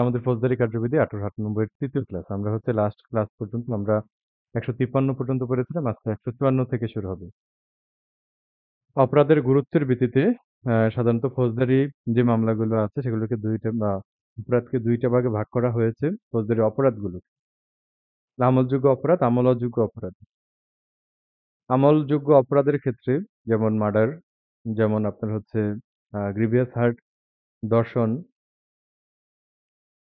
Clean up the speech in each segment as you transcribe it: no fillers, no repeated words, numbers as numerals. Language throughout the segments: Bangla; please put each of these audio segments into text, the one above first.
আমাদের ফৌজদারি কার্যবিধি ১৮৯৮ এর ৩য় ক্লাস। আমরা হচ্ছে লাস্ট ক্লাস পর্যন্ত আমরা ১৫৩ পর্যন্ত পড়েছিলাম। আজকে ১৫৪ থেকে শুরু হবে। অপরাধের গুরুত্বের ভিত্তিতে সাধারণত ফৌজদারি যে মামলাগুলো আছে সেগুলোকে ২ টা অপরাধকে ২ টা ভাগে ভাগ করা হয়েছে। ফৌজদারি অপরাধগুলো। আমলযোগ্য অপরাধ, আমল অযোগ্য অপরাধ। আমলযোগ্য অপরাধের ক্ষেত্রে যেমন মার্ডার, যেমন আপনার হচ্ছে গ্রিভিয়াস হার্ট, ধর্ষণ,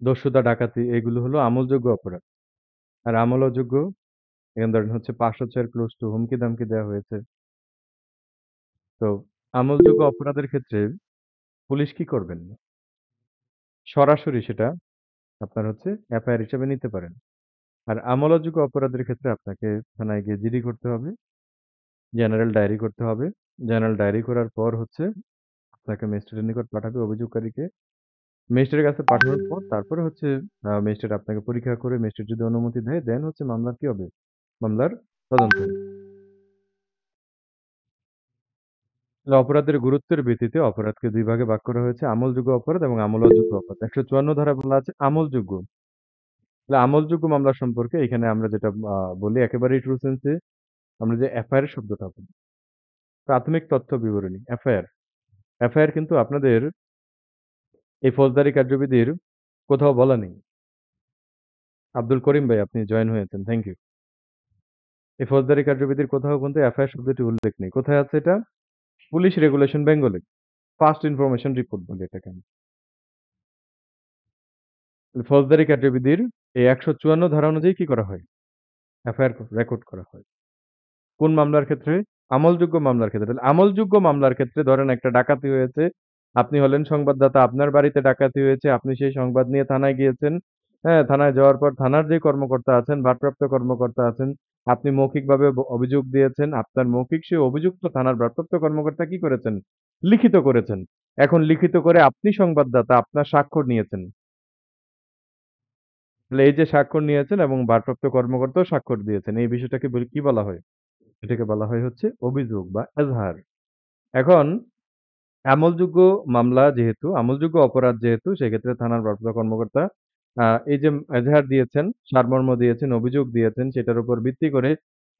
দস্যুতা, ডাকাতি এগুলো হলো আমলযোগ্য অপরাধ। আর আমল অযোগ্য এখানে ধরেন হচ্ছে ৫০০ ক্লোজ টু হুমকি-ধামকি দেওয়া হয়েছে। তো আমলযোগ্য অপরাধের ক্ষেত্রে পুলিশ কি করবেন? সরাসরি সেটা আপনার হচ্ছে এফআইআর হিসেবে নিতে পারেন। আর আমল অযোগ্য অপরাধের ক্ষেত্রে আপনাকে থানায় গিয়ে জিডি করতে হবে, জেনারেল ডায়েরি করতে হবে। জেনারেল ডায়েরি করার পর হচ্ছে আপনাকে ম্যাজিস্ট্রেটের নিকট পাঠাবে অভিযোগকারীকে। ম্যাজিস্ট্রেটের কাছে পাঠানোর পর তারপরে হচ্ছে ম্যাজিস্ট্রেট আপনাকে পরীক্ষা করে ম্যাজিস্ট্রেট যদি অনুমতি দেয়, দেন হচ্ছে মামলার কি হবে? মামলার তদন্ত হবে। তাহলে অপরাধের গুরুত্বের ভিত্তিতে অপরাধকে ২ ভাগে ভাগ করা হয়েছে আমলযোগ্য অপরাধ এবং আমল অযোগ্য অপরাধ। ১৫৪ ধারায় বলা আছে আমলযোগ্য। তাহলে আমলযোগ্য মামলা সম্পর্কে এখানে আমরা যেটা বলি একেবারেই ট্রু সেন্সে আমরা যে এফআইআর শব্দটা বলি। প্রাথমিক তথ্য বিবরণী এফআইআর। এফআইআর কিন্তু আপনাদের এই ফৌজদারি কার্যবিধির কোথাও বলা নেই। আব্দুল করিম ভাই আপনি জয়েন হয়েছেন। Thank you. এই ফৌজদারি কার্যবিধির কোথাও কিন্তু এফআইআর শব্দটি উল্লেখ নেই। কোথায় আছে এটা? Police regulation Bengali. First information report বলি এটাকে আমি। ফৌজদারি কার্যবিধির এই ১৫৪ ধারা অনুযায়ী কি করা হয়? এফআইআর রেকর্ড করা হয়। কোন মামলার ক্ষেত্রে? আমলযোগ্য মামলার ক্ষেত্রে। তাহলে আমলযোগ্য মামলার ক্ষেত্রে ধরেন একটা ডাকাতি হয়েছে। আপনি হলেন সংবাদদাতা, আপনার বাড়িতে ডাকাতি হয়েছে। আপনি সেই সংবাদ নিয়ে থানায় গিয়েছেন। হ্যাঁ, থানায় যাওয়ার পর থানার যে কর্মকর্তা আছেন, ভারপ্রাপ্ত কর্মকর্তা আছেন, আপনি মৌখিকভাবে অভিযোগ দিয়েছেন। আপনার মৌখিক সেই অভিযোগটা থানার ভারপ্রাপ্ত কর্মকর্তা কি করেছেন? লিখিত করেছেন। এখন লিখিত করে আপনি সংবাদদাতা, আপনার স্বাক্ষর নিয়েছেন। তাহলে এই যে স্বাক্ষর নিয়েছেন এবং ভারপ্রাপ্ত কর্মকর্তাও স্বাক্ষর দিয়েছেন। এই বিষয়টাকে কি বলা হয়? এটাকে বলা হয় হচ্ছে অভিযোগ বা এজাহার। এখন আমলযোগ্য মামলা যেহেতু, আমলযোগ্য অপরাধ যেহেতু সেক্ষেত্রে থানার ভারপ্রাপ্ত কর্মকর্তা আ এই যে এজাহার দিয়েছেন, সারমর্ম দিয়েছেন, অভিযোগ দিয়েছেন সেটার উপর ভিত্তি করে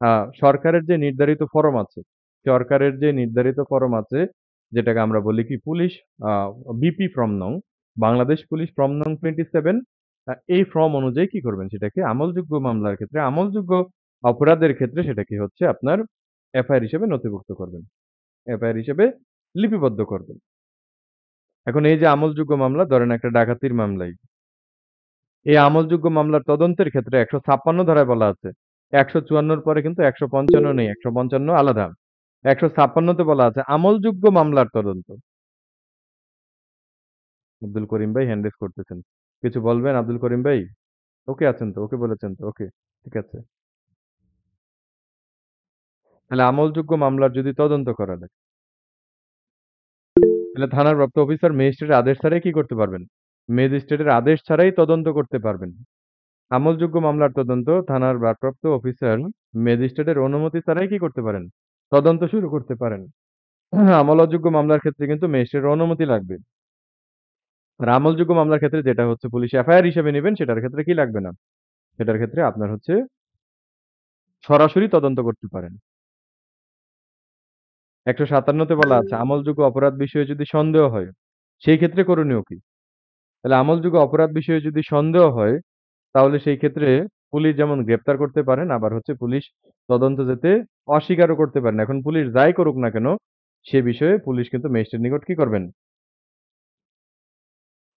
আ সরকারের যে নির্ধারিত ফরম আছে, সরকারের যে নির্ধারিত ফরম আছে যেটাকে আমরা বলি কি পুলিশ আ বিপি ফর্ম নং, বাংলাদেশ পুলিশ ফর্ম নং 27 এই ফর্ম অনুযায়ী কি করবেন? সেটাকে আমলযোগ্য মামলার ক্ষেত্রে, আমলযোগ্য অপরাধের ক্ষেত্রে সেটাকে হচ্ছে আপনার এফআইআর হিসেবে নথিভুক্ত করবেন। এফআইআর হিসেবে লিপিবদ্ধ করবেন। এখন এই যে আমলযোগ্য মামলা ধরেন একটা ডাকাতির মামলাই। এই আমলযোগ্য মামলার তদন্তের ক্ষেত্রে ১৫৬ ধারায় বলা আছে। ১৫৪ র পরে কিন্তু ১৫৫ নেই। ১৫৫ আলাদা। ১৫৬ তে বলা আছে আমলযোগ্য মামলার তদন্ত। আব্দুল করিম ভাই হ্যান্ড রেইজ করতেছেন। কিছু বলবেন আব্দুল করিম ভাই? ওকে আছেন তো? ওকে বলেছেন তো? ওকে। ঠিক আছে। তাহলে আমলযোগ্য মামলার যদি তদন্ত করা লাগে, তাহলে থানার প্রাপ্ত অফিসার ম্যাজিস্ট্রেটের আদেশ ছাড়াই কি করতে পারবেন? ম্যাজিস্ট্রেটের আদেশ ছাড়াই তদন্ত করতে পারবেন। আমলযোগ্য মামলার তদন্ত থানার ভারপ্রাপ্ত অফিসার ম্যাজিস্ট্রেটের অনুমতি ছাড়াই কি করতে পারেন? তদন্ত শুরু করতে পারেন। আমল অযোগ্য মামলার ক্ষেত্রে কিন্তু ম্যাজিস্ট্রেটের অনুমতি লাগবে। আর আমলযোগ্য মামলার ক্ষেত্রে যেটা হচ্ছে পুলিশ এফআইআর হিসেবে নিবেন সেটার ক্ষেত্রে কি লাগবে না? সেটার ক্ষেত্রে আপনার হচ্ছে সরাসরি তদন্ত করতে পারেন। ১৫৭ তে বলা আছে আমলযোগ্য অপরাধ বিষয়ে যদি সন্দেহ হয়, সেই ক্ষেত্রে করণীয় কি? তাহলে আমলযোগ্য অপরাধ বিষয়ে যদি সন্দেহ হয় তাহলে সেই ক্ষেত্রে পুলিশ যেমন গ্রেপ্তার করতে পারেন, আবার হচ্ছে পুলিশ তদন্ত যেতে অস্বীকারও করতে পারেন। এখন পুলিশ যাই করুক না কেন, সে বিষয়ে পুলিশ কিন্তু ম্যাজিস্ট্রেটের নিকট কি করবেন?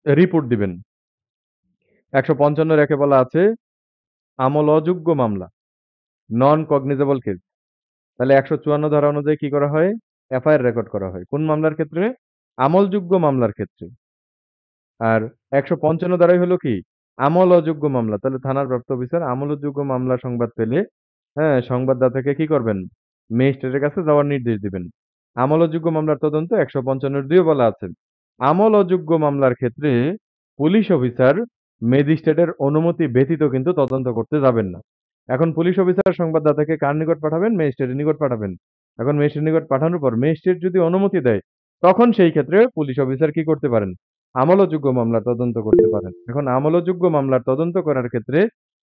রিপোর্ট দিবেন। ১৫৫ এর ১ এ বলা আছে আমল অযোগ্য মামলা, নন কগনিজেবল কেস। তাহলে ১৫৪ ধারা অনুযায়ী কি করা হয়? এফআইআর রেকর্ড করা হয়। কোন মামলার ক্ষেত্রে? আমলযোগ্য মামলার ক্ষেত্রে। আর ১৫৫ ধারাই হলো কি? আমল অযোগ্য মামলা। তাহলে থানার প্রাপ্ত অফিসার আমল অযোগ্য মামলা সংবাদ পেলে, হ্যাঁ, সংবাদদাতাকে কি করবেন? ম্যাজিস্ট্রেটের কাছে যাওয়ার নির্দেশ দিবেন। আমল অযোগ্য মামলার তদন্ত ১৫৫ এর ২ এ বলা আছে। আমল অযোগ্য মামলার ক্ষেত্রে পুলিশ অফিসার ম্যাজিস্ট্রেটের অনুমতি ব্যতীত কিন্তু তদন্ত করতে যাবেন না। এখন পুলিশ অফিসার সংবাদদাতাকে কার নিকট পাঠাবেন? ম্যাজিস্ট্রেটের নিকট পাঠাবেন। এখন ম্যাজিস্ট্রেটের নিকট পাঠানোর পর ম্যাজিস্ট্রেট যদি অনুমতি দেয়, তখন সেই ক্ষেত্রে পুলিশ অফিসার কি করতে পারেন? আমলযোগ্য মামলার তদন্ত করতে পারেন। এখন আমলযোগ্য মামলার তদন্ত করার ক্ষেত্রে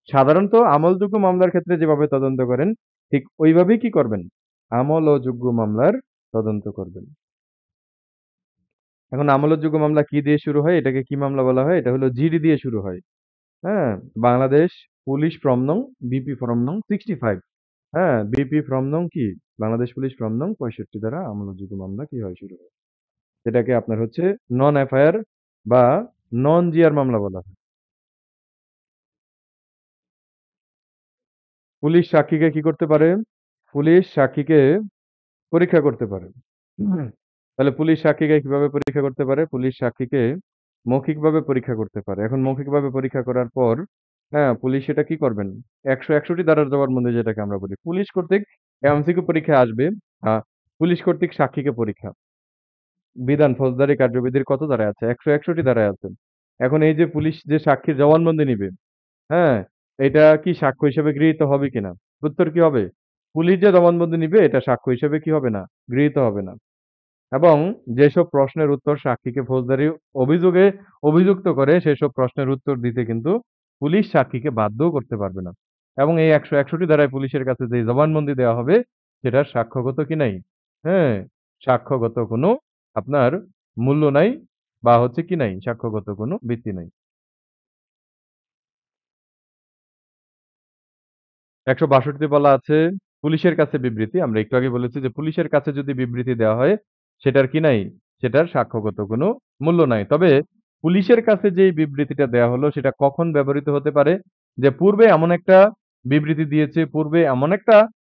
সাধারণত আমলযোগ্য মামলার ক্ষেত্রে যেভাবে তদন্ত করেন, ঠিক ওইভাবেই কি করবেন? আমলযোগ্য মামলার তদন্ত করবেন। এখন আমলযোগ্য মামলা কি দিয়ে শুরু হয়? এটাকে কি মামলা বলা হয়? এটা হলো জিডি দিয়ে শুরু হয়। হ্যাঁ? বাংলাদেশ পুলিশ ফর্ম নং বিপি ফর্ম নং 65 হ্যাঁ? বিপি ফর্ম নং কি? বাংলাদেশ পুলিশ ফর্ম নং 65 দ্বারা আমলযোগ্য মামলা কি হয়? শুরু হয়। যেটাকে আপনার হচ্ছে নন এফআইআর বা নন জিআর মামলা বলা হয়। পুলিশ সাক্ষীকে কি করতে পারে? পুলিশ সাক্ষীকে পরীক্ষা করতে পারে। হুম। তাহলে পুলিশ সাক্ষীকে কিভাবে পরীক্ষা করতে পারে? পুলিশ সাক্ষীকে মৌখিকভাবে পরীক্ষা করতে পারে। এখন মৌখিকভাবে পরীক্ষা করার পর, হ্যাঁ, পুলিশ সেটা কি করবেন? ১৬১ ধারার জবানবন্দি যেটাকে আমরা বলি। পুলিশ কর্তৃক এমসিকিউ পরীক্ষায় আসবে। আ পুলিশ কর্তৃক সাক্ষীকে পরীক্ষা। বিধান ফৌজদারি কার্যবিধির কত ধারায় আছে? ১৬১ ধারায় আছে। এখন এই যে পুলিশ যে সাক্ষীর জবানবন্দি নিবে, হ্যাঁ? এটা কি সাক্ষ্য হিসেবে গৃহীত হবে কিনা? উত্তর কি হবে? পুলিশ যে জবানবন্দি নিবে এটা সাক্ষ্য হিসেবে কি হবে না? গৃহীত হবে না। এবং যেসব প্রশ্নের উত্তর সাক্ষীকে ফৌজদারি অভিযোগে অভিযুক্ত করে সেসব প্রশ্নের উত্তর দিতে কিন্তু পুলিশ সাক্ষীকে বাধ্যও করতে পারবে না। এবং এই ১৬১ ধারায় পুলিশের কাছে যে জবানবন্দি দেওয়া হবে সেটার সাক্ষ্যগত কি নাই? হ্যাঁ? সাক্ষ্যগত কোনো আপনার মূল্য নাই বা হচ্ছে কি নাই? সাক্ষ্যগত কোনো ভিত্তি নাই। ১৬২ তে বলা আছে পুলিশের কাছে বিবৃতি। আমরা একটু আগে বলেছি যে পুলিশের কাছে যদি বিবৃতি দেওয়া হয় সেটার কি নাই? সেটার সাক্ষ্যগত কোনো মূল্য নাই। তবে পুলিশের কাছে যেই বিবৃতিটা দেয়া হলো সেটা কখন ব্যবহৃত হতে পারে? যে পূর্বে এমন একটা বিবৃতি দিয়েছে, পূর্বে এমন একটা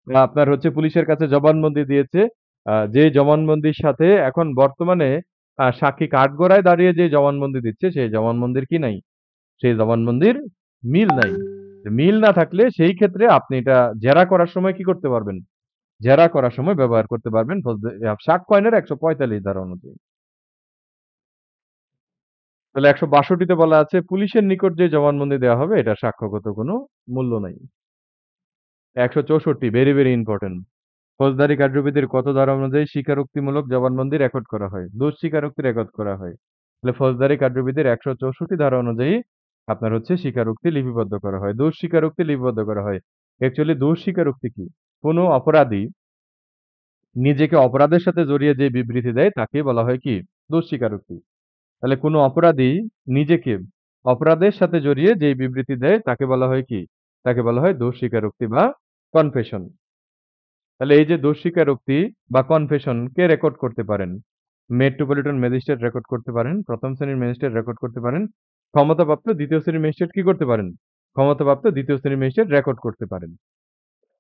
আপনার হচ্ছে পুলিশের কাছে জবানবন্দি দিয়েছে, যে জবানবন্দির সাথে এখন বর্তমানে সাক্ষী কাঠগড়ায় দাঁড়িয়ে যে জবানবন্দি দিচ্ছে সেই জবানবন্দির কি নাই? সেই জবানবন্দির মিল নাই। মিল না থাকলে সেই ক্ষেত্রে আপনি এটা জেরা করার সময় কি করতে পারবেন? জেরা করার সময় ব্যবহার করতে পারবেন সাক্ষ্য আইনের ১৪৫ ধারা অনুযায়ী। তাহলে ১৬২ তে বলা আছে পুলিশের নিকট যে জবানবন্দি দেওয়া হবে এটার সাক্ষ্যগত কোনো মূল্য নাই। ১৬৪ ভেরি, ভেরি ইম্পোর্টেন্ট। ফৌজদারি কার্যবিধির কত ধারা অনুযায়ী স্বীকারোক্তিমূলক জবানবন্দি রেকর্ড করা হয়? দোষ স্বীকারোক্তি রেকর্ড করা হয়। তাহলে ফৌজদারি কার্যবিধির ১৬৪ ধারা অনুযায়ী আপনার হচ্ছে স্বীকারোক্তি লিপিবদ্ধ করা হয়। দোষ স্বীকারোক্তি লিপিবদ্ধ করা হয়। অ্যাকচুয়ালি দোষ স্বীকারোক্তি কি? কোনো অপরাধী নিজেকে অপরাধের সাথে জড়িয়ে যে বিবৃতি দেয় তাকেই বলা হয় কি? দোষ স্বীকারোক্তি। তাহলে কোনো অপরাধী নিজেকে অপরাধের সাথে জড়িয়ে যেই বিবৃতি দেয় তাকে বলা হয় কি? তাকে বলা হয় দোষ স্বীকারোক্তি বা কনফেশন। তাহলে এই যে দোষ স্বীকারোক্তি বা কনফেশন কে রেকর্ড করতে পারেন? মেট্রোপলিটন ম্যাজিস্ট্রেট রেকর্ড করতে পারেন, ১ম শ্রেণীর ম্যাজিস্ট্রেট রেকর্ড করতে পারেন, ক্ষমতাপ্রাপ্ত ২য় শ্রেণীর ম্যাজিস্ট্রেট কি করতে পারেন? ক্ষমতাপ্রাপ্ত ২য় শ্রেণীর ম্যাজিস্ট্রেট রেকর্ড করতে পারেন।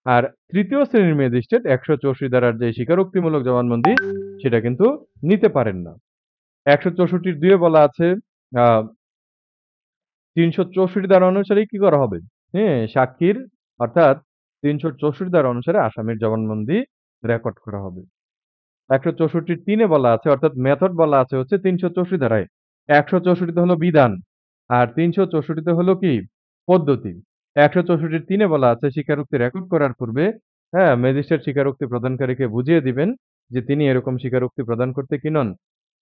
আর ৩য় শ্রেণীর ম্যাজিস্ট্রেট ১৬৪ ধারার যে স্বীকারোক্তিমূলক জবানবন্দি সেটা কিন্তু নিতে পারেন না। ১৬৪ র ২ এ বলা আছে আ ৩৬৪ ধারা অনুসারে কি করা হবে? হ্যাঁ? সাক্ষীর অর্থাৎ ৩৬৪ ধারা অনুসারে আসামির জবানবন্দি রেকর্ড করা হবে। ১৬৪ র ৩ এ বলা আছে অর্থাৎ মেথড বলা আছে হচ্ছে ৩৬৪ ধারায়। ১৬৪ তে হলো বিধান। আর ৩৬৪ তে হলো কি? পদ্ধতি। ১৬৪ র ৩ এ বলা আছে স্বীকারোক্তি রেকর্ড করার পূর্বে, হ্যাঁ? ম্যাজিস্ট্রেট স্বীকারোক্তি প্রদানকারীকে বুঝিয়ে দিবেন যে তিনি এরকম স্বীকারোক্তি প্রদান করতে কি নন?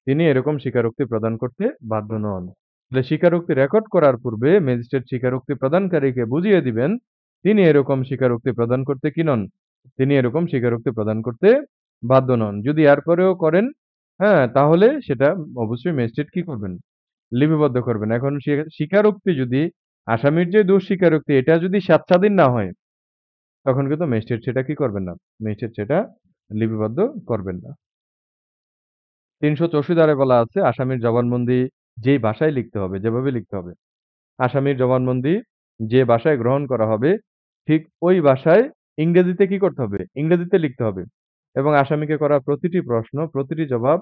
তিনি এরকম স্বীকারোক্তি প্রদান করতে বাধ্য নন। তাহলে স্বীকারোক্তি রেকর্ড করার পূর্বে ম্যাজিস্ট্রেট স্বীকারোক্তি প্রদানকারীকে বুঝিয়ে দিবেন, তিনি এরকম স্বীকারোক্তি প্রদান করতে কি নন? তিনি এরকম স্বীকারোক্তি প্রদান করতে বাধ্য নন। যদি এরপরেও করেন, হ্যাঁ? তাহলে সেটা অবশ্যই ম্যাজিস্ট্রেট কি করবেন? লিপিবদ্ধ করবেন। এখন স্বীকারোক্তি যদি আসামির যে দোষ স্বীকারোক্তি এটা যদি স্বাচ্ছাদীন না হয়, তখন কিন্তু ম্যাজিস্ট্রেট সেটা কি করবেন না? ম্যাজিস্ট্রেট সেটা লিপিবদ্ধ করবেন না। ৩৬৪ ধারায় বলা আছে আসামির জবানবন্দি যেই ভাষায় লিখতে হবে, যেভাবে লিখতে হবে। আসামির জবানবন্দি যে ভাষায় গ্রহণ করা হবে, ঠিক ওই ভাষায় ইংরেজিতে কি করতে হবে? ইংরেজিতে লিখতে হবে। এবং আসামিকে করা প্রতিটি প্রশ্ন, প্রতিটি জবাব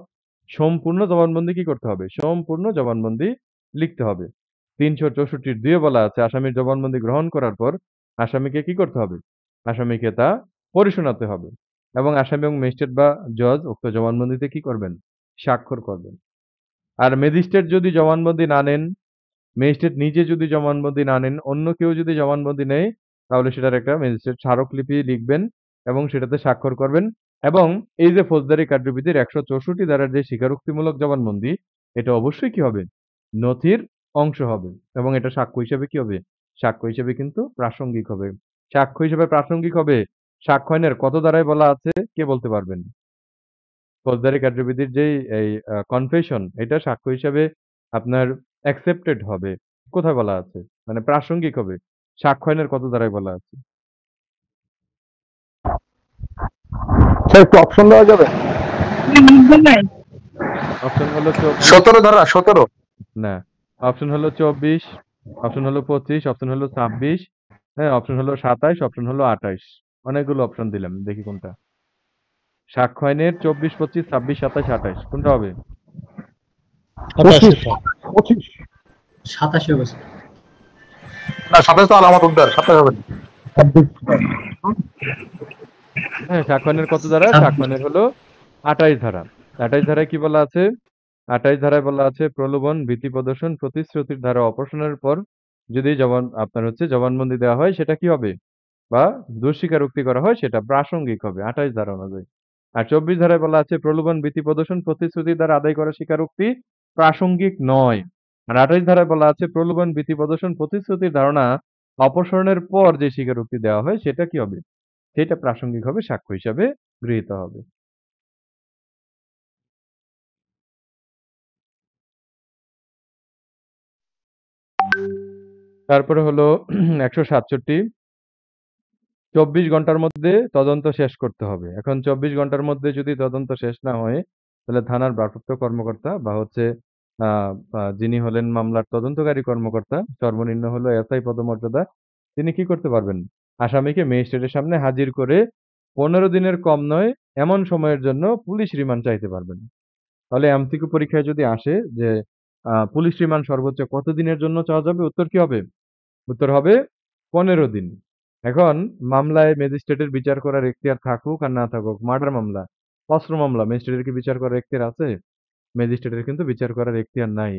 সম্পূর্ণ জবানবন্দি কি করতে হবে? সম্পূর্ণ জবানবন্দি লিখতে হবে। ৩৬৪ র ২ এ বলা আছে আসামির জবানবন্দি গ্রহণ করার পর আসামিকে কি করতে হবে? আসামিকে তা পড়ে শোনাতে হবে। এবং আসামি এবং ম্যাজিস্ট্রেট বা জজ উক্ত জবানবন্দিতে কি করবেন? স্বাক্ষর করবেন। আর ম্যাজিস্ট্রেট যদি জবানবন্দি না নেন, ম্যাজিস্ট্রেট নিজে যদি জবানবন্দি না নেন, অন্য কেউ যদি জবানবন্দি নেয়, তাহলে সেটার একটা ম্যাজিস্ট্রেট স্মারকলিপি লিখবেন এবং সেটাতে স্বাক্ষর করবেন। এবং এই যে ফৌজদারি কার্যবিধির ১৬৪ ধারার যে স্বীকারোক্তিমূলক জবানবন্দি, এটা অবশ্যই কি হবে? নথির অংশ হবে এবং এটা সাক্ষ্য হিসেবে কি হবে? সাক্ষ্য হিসেবে কিন্তু প্রাসঙ্গিক হবে। সাক্ষ্য হিসেবে প্রাসঙ্গিক হবে। সাক্ষ্য আইনের কত ধারায় বলা আছে কে বলতে পারবেন? ফৌজদারি কার্যবিধির যেই এই কনফেশন এটা সাক্ষ্য হিসাবে আপনার অ্যাকসেপ্টেড হবে। কোথায় বলা আছে? মানে প্রাসঙ্গিক হবে। সাক্ষ্য আইনের কত ধারায় বলা আছে? স্যার একটু অপশন দেওয়া যাবে? অপশন হলো ২৪ 17 না, অপশন হলো ২৪, অপশন হলো ২৫, অপশন হলো ২৬, হ্যাঁ, অপশন হলো ২৭, অপশন হলো ২৮ অনেকগুলো অপশন দিলাম। দেখি কোনটা? সাক্ষ্য আইনের ২৪, ২৫, ২৬, ২৭, ২৮ কোনটা হবে? 25 25 27 অগস্ট। না 27 তো আলামত উদ্ধার 27 হবে না। হ্যাঁ, সাক্ষ্য আইনের কত ধারা? সাক্ষ্য 26 আইনের হলো ২৮ ধারা। ২৮ ধারায় কি বলা আছে? ২৮ ধারায় বলা আছে প্রলোভন, ভীতি প্রদর্শন, প্রতিশ্রুতির ধারা অপসারণের পর যদি আপনার হচ্ছে জবানবন্দি দেওয়া হয় সেটা কি হবে? বা দোষ স্বীকারোক্তি করা হয় সেটা প্রাসঙ্গিক হবে ২৮ ধারা অনুযায়ী। আর ২৪ ধারায় বলা আছে প্রলোভন, ভীতি প্রদর্শন, প্রতিশ্রুতির দ্বারা আদায় করা স্বীকারোক্তি প্রাসঙ্গিক নয়। আর ২৮ ধারায় বলা আছে প্রলোভন, ভীতি প্রদর্শন, প্রতিশ্রুতির ধারণা অপসারণের পর যে স্বীকারোক্তি দেওয়া হয় সেটা কি হবে? সেটা প্রাসঙ্গিক হবে, সাক্ষ্য হিসাবে গৃহীত হবে। তারপরে হলো ১৬৭ ২৪ ঘন্টার মধ্যে তদন্ত শেষ করতে হবে। এখন ২৪ ঘন্টার মধ্যে যদি তদন্ত শেষ না হয়, তাহলে থানার ভারপ্রাপ্ত কর্মকর্তা বা হচ্ছে আ আ যিনি হলেন মামলার তদন্তকারী কর্মকর্তা, সর্বনিম্ন হলো এসআই পদমর্যাদা, তিনি কি করতে পারবেন? আসামিকে ম্যাজিস্ট্রেটের সামনে হাজির করে ১৫ দিনের কম নয় এমন সময়ের জন্য পুলিশ রিমান্ড চাইতে পারবেন। তাহলে এমসিকিউ পরীক্ষায় যদি আসে যে পুলিশ রিমান্ড সর্বোচ্চ কত দিনের জন্য চাওয়া যাবে? উত্তর কি হবে? উত্তর হবে ১৫ দিন। এখন মামলায় ম্যাজিস্ট্রেটের বিচার করার এখতিয়ার থাকুক আর না থাকুক, মার্ডার মামলা, অস্ত্র মামলা, ম্যাজিস্ট্রেটের কি বিচার করার এখতিয়ার আছে? ম্যাজিস্ট্রেটের কিন্তু বিচার করার এখতিয়ার নাই।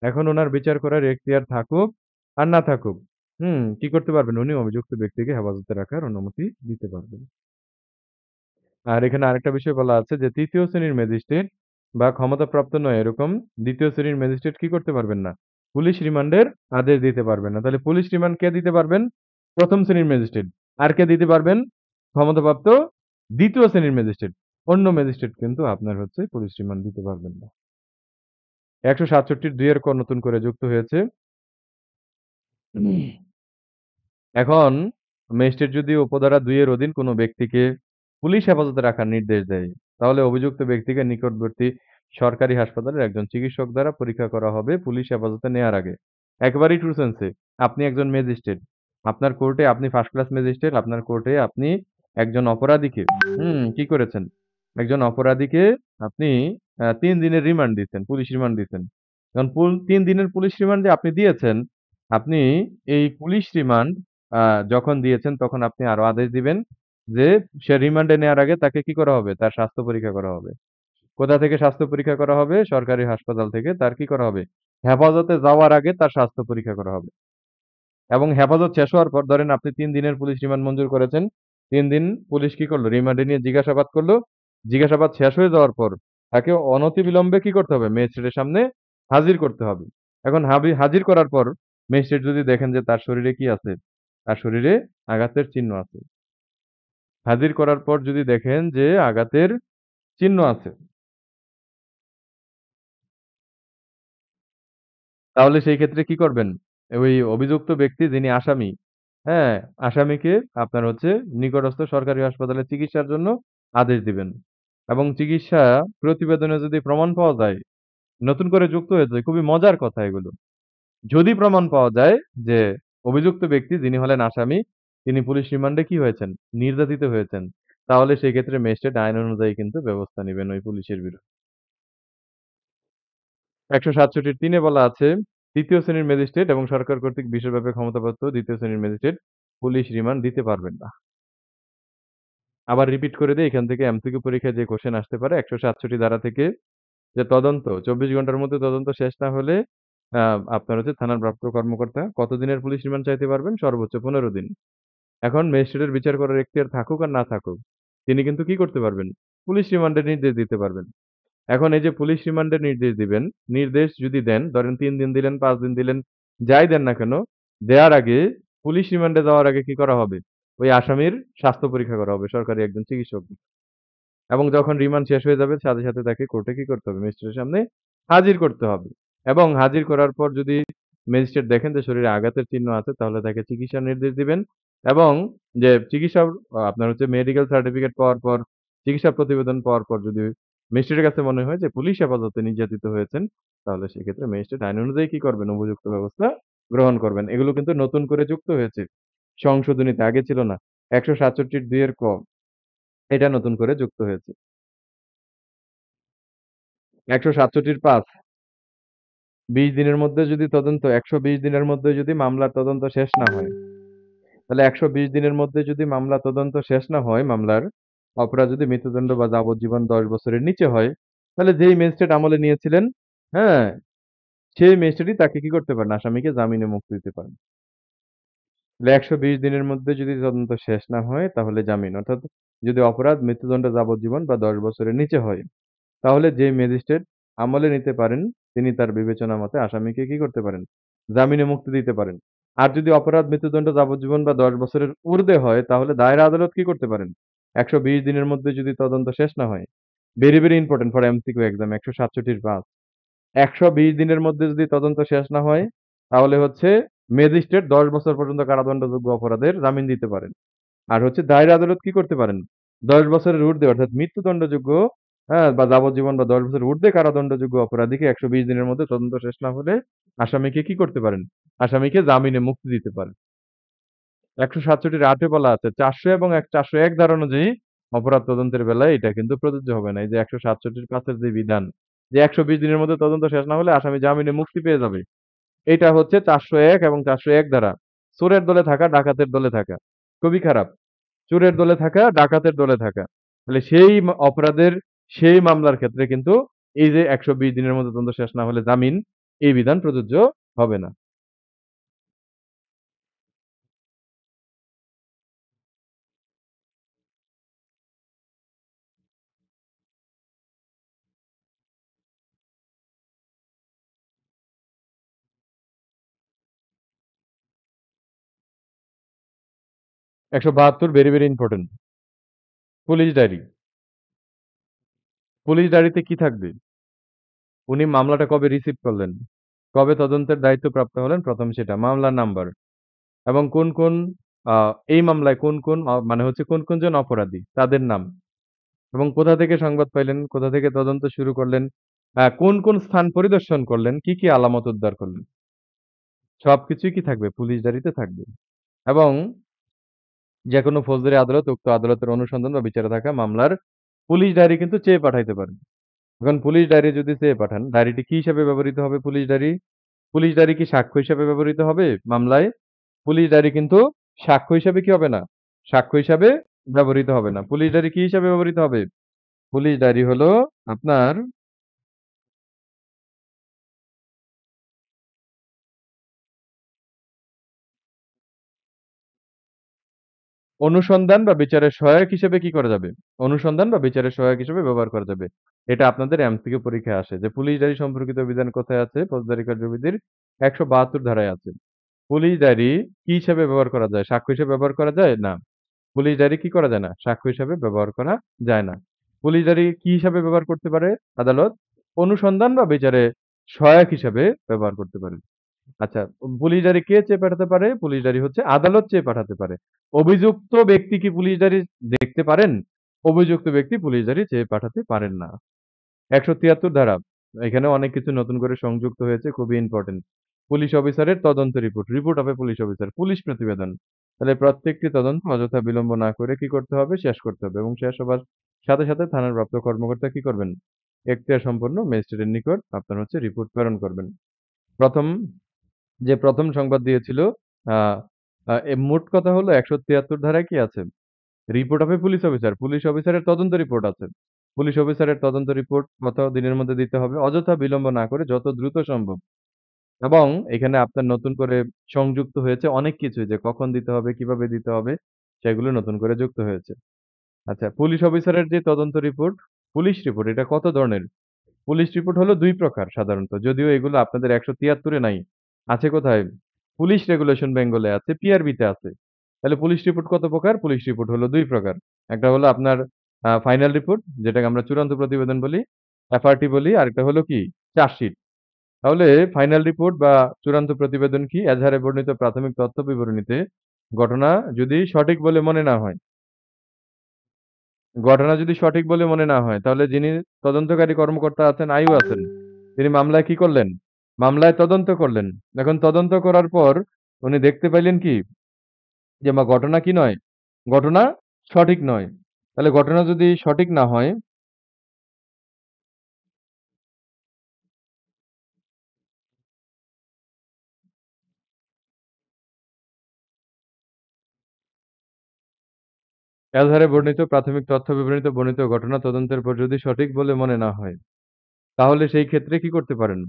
এখন উনার বিচার করার এখতিয়ার থাকুক আর না থাকুক, কি করতে পারবেন? উনি অভিযুক্ত ব্যক্তিকে হেফাজতে রাখার অনুমতি দিতে পারবেন। আর এখানে আরেকটা বিষয় বলা আছে যে ৩য় শ্রেণীর ম্যাজিস্ট্রেট বা ক্ষমতাপ্রাপ্ত নয় এরকম ২য় শ্রেণীর ম্যাজিস্ট্রেট কি করতে পারবেন না? পুলিশ রিমান্ডের আদেশ দিতে পারবেন না। তাহলে পুলিশ রিমান্ড কে দিতে পারবেন? ১ম শ্রেণীর ম্যাজিস্ট্রেট। আর কে দিতে পারবেন? ক্ষমতাপ্রাপ্ত ২য় শ্রেণীর ম্যাজিস্ট্রেট। অন্য ম্যাজিস্ট্রেট কিন্তু আপনার হচ্ছে পুলিশ রিমান্ড দিতে পারবেন না। ১৬৭ ২ এর ক নতুন করে যুক্ত হয়েছে। এখন ম্যাজিস্ট্রেট যদি উপধারা ২ এর অধীন কোনো ব্যক্তিকে পুলিশ হেফাজতে রাখার নির্দেশ দেয়, তাহলে অভিযুক্ত ব্যক্তিকে নিকটবর্তী সরকারি হাসপাতালের একজন চিকিৎসক দ্বারা পরীক্ষা করা হবে পুলিশ হেফাজতে নেয়ার আগে। একেবারেই ট্রু সেন্সে আপনি একজন ম্যাজিস্ট্রেট। আপনার কোর্টে আপনি ফার্স্ট ক্লাস ম্যাজিস্ট্রেট, আপনার কোর্টে আপনি একজন অপরাধীকে কি করেছেন? একজন অপরাধীকে আপনি ৩ দিনের রিমান্ড দিচ্ছেন, পুলিশ রিমান্ড দিচ্ছেন। এখন ৩ দিনের পুলিশ রিমান্ড যে আপনি দিয়েছেন, আপনি এই পুলিশ রিমান্ড আ যখন দিয়েছেন তখন আপনি আরো আদেশ দিবেন যে সে রিমান্ডে নেওয়ার আগে তাকে কি করা হবে? তার স্বাস্থ্য পরীক্ষা করা হবে। কোথা থেকে স্বাস্থ্য পরীক্ষা করা হবে? সরকারি হাসপাতাল থেকে তার কি করা হবে? হেফাজতে যাওয়ার আগে তার স্বাস্থ্য পরীক্ষা করা হবে। এবং হেফাজত শেষ হওয়ার পর ধরেন আপনি ৩ দিনের পুলিশ রিমান্ড মঞ্জুর করেছেন। ৩ দিন পুলিশ কি করল? রিমান্ডে নিয়ে জিজ্ঞাসাবাদ করল। জিজ্ঞাসাবাদ শেষ হয়ে যাওয়ার পর তাকে অনতিবিলম্বে কি করতে হবে? ম্যাজিস্ট্রেটের সামনে হাজির করতে হবে। এখন হাজির করার পর ম্যাজিস্ট্রেট যদি দেখেন যে তার শরীরে কি আছে? তার শরীরে আঘাতের চিহ্ন আছে। হাজির করার পর যদি দেখেন যে আঘাতের চিহ্ন আছে, তাহলে সেই ক্ষেত্রে কি করবেন? ওই অভিযুক্ত ব্যক্তি যিনি আসামি, হ্যাঁ? আসামিকে আপনার হচ্ছে নিকটস্থ সরকারি হাসপাতালে চিকিৎসার জন্য আদেশ দিবেন। এবং চিকিৎসা প্রতিবেদনে যদি প্রমাণ পাওয়া যায়, নতুন করে যুক্ত হয়েছে, খুবই মজার কথা এগুলো। যদি প্রমাণ পাওয়া যায় যে অভিযুক্ত ব্যক্তি যিনি হলেন আসামি, তিনি পুলিশ রিমান্ডে কি হয়েছেন? নির্যাতিত হয়েছেন। তাহলে সেক্ষেত্রে ম্যাজিস্ট্রেট আইন অনুযায়ী কিন্তু ব্যবস্থা নিবেন ওই পুলিশের বিরুদ্ধে। ১৬৭ ৩ এ বলা আছে, ৩য় শ্রেণীর ম্যাজিস্ট্রেট এবং সরকার কর্তৃক বিশেষভাবে ক্ষমতাপ্রাপ্ত ২য় শ্রেণীর ম্যাজিস্ট্রেট পুলিশ রিমান্ড দিতে পারবেন না। আবার রিপিট করে দেই এখান থেকে এমসিকিউ পরীক্ষায় যে কোয়েশ্চেন আসতে পারে ১৬৭ ধারা থেকে যে তদন্ত ২৪ ঘন্টার মধ্যে তদন্ত শেষ না হলে আ আপনার হচ্ছে থানার প্রাপ্ত কর্মকর্তা কতদিনের পুলিশ রিমান্ড চাইতে পারবেন? সর্বোচ্চ ১৫ দিন। এখন ম্যাজিস্ট্রেটের বিচার করার এখতিয়ার থাকুক আর না থাকুক, তিনি কিন্তু কি করতে পারবেন? পুলিশ রিমান্ডের নির্দেশ দিতে পারবেন। এখন এই যে পুলিশ রিমান্ডের নির্দেশ দিবেন, নির্দেশ যদি দেন, ধরেন ৩ দিন দিলেন, ৫ দিন দিলেন, যাই দেন না কেন, দেওয়ার আগে পুলিশ রিমান্ডে যাওয়ার আগে কি করা হবে? ওই আসামির স্বাস্থ্য পরীক্ষা করা হবে সরকারি একজন চিকিৎসক। এবং যখন রিমান্ড শেষ হয়ে যাবে সাথে, সাথে তাকে কোর্টে কি করতে হবে? ম্যাজিস্ট্রেটের সামনে হাজির করতে হবে। এবং হাজির করার পর যদি ম্যাজিস্ট্রেট দেখেন যে শরীরে আঘাতের চিহ্ন আছে তাহলে তাকে চিকিৎসার নির্দেশ দিবেন এবং যে চিকিৎসা আপনার হচ্ছে মেডিকেল সার্টিফিকেট পাওয়ার পর, চিকিৎসা প্রতিবেদন পাওয়ার পর যদি ম্যাজিস্ট্রেটের কাছে মনে হয় যে পুলিশ হেফাজতে নির্যাতিত হয়েছেন, তাহলে সেক্ষেত্রে ম্যাজিস্ট্রেট আইন অনুযায়ী কি করবেন? উপযুক্ত ব্যবস্থা গ্রহণ করবেন। এগুলো কিন্তু নতুন করে যুক্ত হয়েছে সংশোধনীতে, আগে ছিল না। ১৬৭ ২ এর ক এটা নতুন করে যুক্ত হয়েছে। ১৬৭ ৫ ২০ দিনের মধ্যে যদি তদন্ত ১২০ দিনের মধ্যে যদি মামলার তদন্ত শেষ না হয়, তাহলে ১২০ দিনের মধ্যে যদি মামলা তদন্ত শেষ না হয় মামলার, অপরাধ যদি মৃত্যুদণ্ড বা যাবজ্জীবন ১০ বছরের নিচে হয়, তাহলে যেই ম্যাজিস্ট্রেট আমলে নিয়েছিলেন, হ্যাঁ? সেই ম্যাজিস্ট্রেটই তাকে কি করতে পারেন? আসামিকে জামিনে মুক্তি দিতে পারেন। তাহলে ১২০ দিনের মধ্যে যদি তদন্ত শেষ না হয় তাহলে জামিন। অর্থাৎ যদি অপরাধ মৃত্যুদণ্ড যাবজ্জীবন বা ১০ বছরের নিচে হয়, তাহলে যে ম্যাজিস্ট্রেট আমলে নিতে পারেন, তিনি তার বিবেচনা মতে আসামিকে কি করতে পারেন? জামিনে মুক্তি দিতে পারেন। আর যদি অপরাধ মৃত্যুদণ্ড যাবজ্জীবন বা ১০ বছরের ঊর্ধ্বে হয়, তাহলে দায়রা আদালত কি করতে পারেন? ১২০ দিনের মধ্যে যদি তদন্ত শেষ না হয়, very, very important for MCQ exam ১৬৭ ৫ ১২০ দিনের মধ্যে যদি তদন্ত শেষ না হয়, তাহলে হচ্ছে ম্যাজিস্ট্রেট ১০ বছর পর্যন্ত কারাদণ্ডযোগ্য অপরাধের জামিন দিতে পারেন। আর হচ্ছে দায়রা আদালত কি করতে পারেন? ১০ বছরের ঊর্ধ্বে অর্থাৎ মৃত্যুদণ্ডযোগ্য, হ্যাঁ? বা যাবজ্জীবন বা ১০ বছরের ঊর্ধ্বে কারাদণ্ডযোগ্য অপরাধীকে ১২০ দিনের মধ্যে তদন্ত শেষ না হলে আসামিকে কি করতে পারেন? আসামিকে জামিনে মুক্তি দিতে পারেন। ১৬৭ ৮ এ বলা আছে ৪০০ এবং ৪০১ ধারা অনুযায়ী অপরাধ তদন্তের বেলায় এটা কিন্তু প্রযোজ্য হবে না। এই যে ১৬৭ ৫ এর যে বিধান, যে ১২০ দিনের মধ্যে তদন্ত শেষ না হলে আসামি জামিনে মুক্তি পেয়ে যাবে। এইটা হচ্ছে ৪০১ এবং ৪০১ ধারা। চোরের দলে থাকা, ডাকাতের দলে থাকা। খুবই খারাপ। চোরের দলে থাকা, ডাকাতের দলে থাকা। তাহলে সেই অপরাধের সেই মামলার ক্ষেত্রে কিন্তু এই যে ১২০ দিনের মধ্যে তদন্ত শেষ না হলে জামিন, এই বিধান প্রযোজ্য হবে না। ১৭২ very, very important. Police diary. Police ডায়েরিতে কি থাকবে? উনি মামলাটা কবে রিসিভ করলেন? কবে তদন্তের দায়িত্বপ্রাপ্ত হলেন? ১ম সেটা। মামলার নাম্বার এবং কোন আ এই মামলায় কোন মানে হচ্ছে কোন জন অপরাধী? তাদের নাম। এবং কোথা থেকে সংবাদ পাইলেন? কোথা থেকে তদন্ত শুরু করলেন? কোন স্থান পরিদর্শন করলেন? কি আলামত উদ্ধার করলেন? সবকিছুই কি থাকবে? পুলিশ ডায়েরিতে থাকবে। এবং যেকোনো ফৌজদারি আদালত উক্ত আদালতের অনুসন্ধান বা বিচারে থাকা মামলার পুলিশ ডায়েরি কিন্তু চেয়ে পাঠাইতে পারেন। এখন পুলিশ ডায়েরি যদি চেয়ে পাঠান, ডায়েরিটি কি হিসাবে ব্যবহৃত হবে পুলিশ ডায়েরি? পুলিশ ডায়েরি কি সাক্ষ্য হিসাবে ব্যবহৃত হবে মামলায়? পুলিশ ডায়েরি কিন্তু সাক্ষ্য হিসাবে কি হবে না? সাক্ষ্য হিসাবে ব্যবহৃত হবে না। পুলিশ ডায়েরি কি হিসাবে ব্যবহৃত হবে? পুলিশ ডায়েরি হলো আপনার অনুসন্ধান বা বিচারের সহায়ক হিসেবে কি করা যাবে? অনুসন্ধান বা বিচারের সহায়ক হিসেবে ব্যবহার করা যাবে। এটা আপনাদের এমসিকিউ পরীক্ষায় আসে যে পুলিশ ডায়েরি সম্পর্কিত বিধান কোথায় আছে? ফৌজদারি কার্যবিধির ১৭২ ধারায় আছে। পুলিশ ডায়েরি কি হিসাবে ব্যবহার করা যায়? সাক্ষ্য হিসেবে ব্যবহার করা যায়? না। পুলিশ ডায়েরি কি করা যায় না? সাক্ষ্য হিসাবে ব্যবহার করা যায় না। পুলিশ ডায়েরি কি হিসাবে ব্যবহার করতে পারে আদালত? অনুসন্ধান বা বিচারে সহায়ক হিসাবে ব্যবহার করতে পারে। আচ্ছা, পুলিশ ডায়েরি কে চেয়ে পাঠাতে পারে? পুলিশ ডায়েরি হচ্ছে আদালত চেয়ে পাঠাতে পারে। অভিযুক্ত ব্যক্তি কি পুলিশ ডায়েরি দেখতে পারেন? অভিযুক্ত ব্যক্তি পুলিশ ডায়েরি চেয়ে পাঠাতে পারেন না। ১৭৩ ধারা। এখানে অনেক কিছু নতুন করে সংযুক্ত হয়েছে, খুবই ইম্পোর্টেন্ট। পুলিশ অফিসারের তদন্ত report, report of A police officer, police প্রতিবেদন। তাহলে প্রত্যেকটি তদন্ত অযথা বিলম্ব না করে কি করতে হবে? শেষ করতে হবে এবং শেষ হবার সাথে, সাথে থানার প্রাপ্ত কর্মকর্তা কি করবেন? এখতিয়ার সম্পন্ন ম্যাজিস্ট্রেটের নিকট আপনার হচ্ছে রিপোর্ট প্রেরণ করবেন। ১ম যে ১ম সংবাদ দিয়েছিল, আ আ এ মোট কথা হলো ১৭৩ ধারায় কি আছে? Report of A police officer, police অফিসারের তদন্ত রিপোর্ট আছে। পুলিশ অফিসারের তদন্ত রিপোর্ট কত দিনের মধ্যে দিতে হবে? অযথা বিলম্ব না করে যত দ্রুত সম্ভব। এবং এখানে আপনার নতুন করে সংযুক্ত হয়েছে অনেক কিছুই যে কখন দিতে হবে, কিভাবে দিতে হবে সেগুলো নতুন করে যুক্ত হয়েছে। আচ্ছা, পুলিশ অফিসারের যে তদন্ত রিপোর্ট, পুলিশ রিপোর্ট এটা কত ধরনের? পুলিশ রিপোর্ট হলো ২ প্রকার সাধারণত। যদিও এগুলো আপনাদের ১৭৩ এ নাই। আছে কোথায়? পুলিশ রেগুলেশন বেঙ্গলে আছে, পিআরবিতে আছে। তাহলে পুলিশ রিপোর্ট কত প্রকার? পুলিশ রিপোর্ট হলো ২ প্রকার। একটা হলো আপনার ফাইনাল রিপোর্ট যেটাকে আমরা চূড়ান্ত প্রতিবেদন বলি, এফআরটি বলি। আরেকটা হলো কি? চার্জশিট। তাহলে ফাইনাল রিপোর্ট বা চূড়ান্ত প্রতিবেদন কি? এজাহারে বর্ণিত প্রাথমিক তথ্য বিবরণীতে ঘটনা যদি সঠিক বলে মনে না হয় সঠিক বলে মনে না হয়, তাহলে যিনি তদন্তকারী কর্মকর্তা আছেন, আইও আছেন, তিনি মামলায় কি করলেন? মামলায় তদন্ত করলেন। এখন তদন্ত করার পর উনি দেখতে পাইলেন কি? যে ঘটনা কি নয়? ঘটনা সঠিক নয়। তাহলে ঘটনা যদি সঠিক না হয়, এজাহারে বর্ণিত প্রাথমিক তথ্য বিবরণীতে বর্ণিত ঘটনা তদন্তের পর যদি সঠিক বলে মনে না হয়, তাহলে সেই ক্ষেত্রে কি করতে পারেন?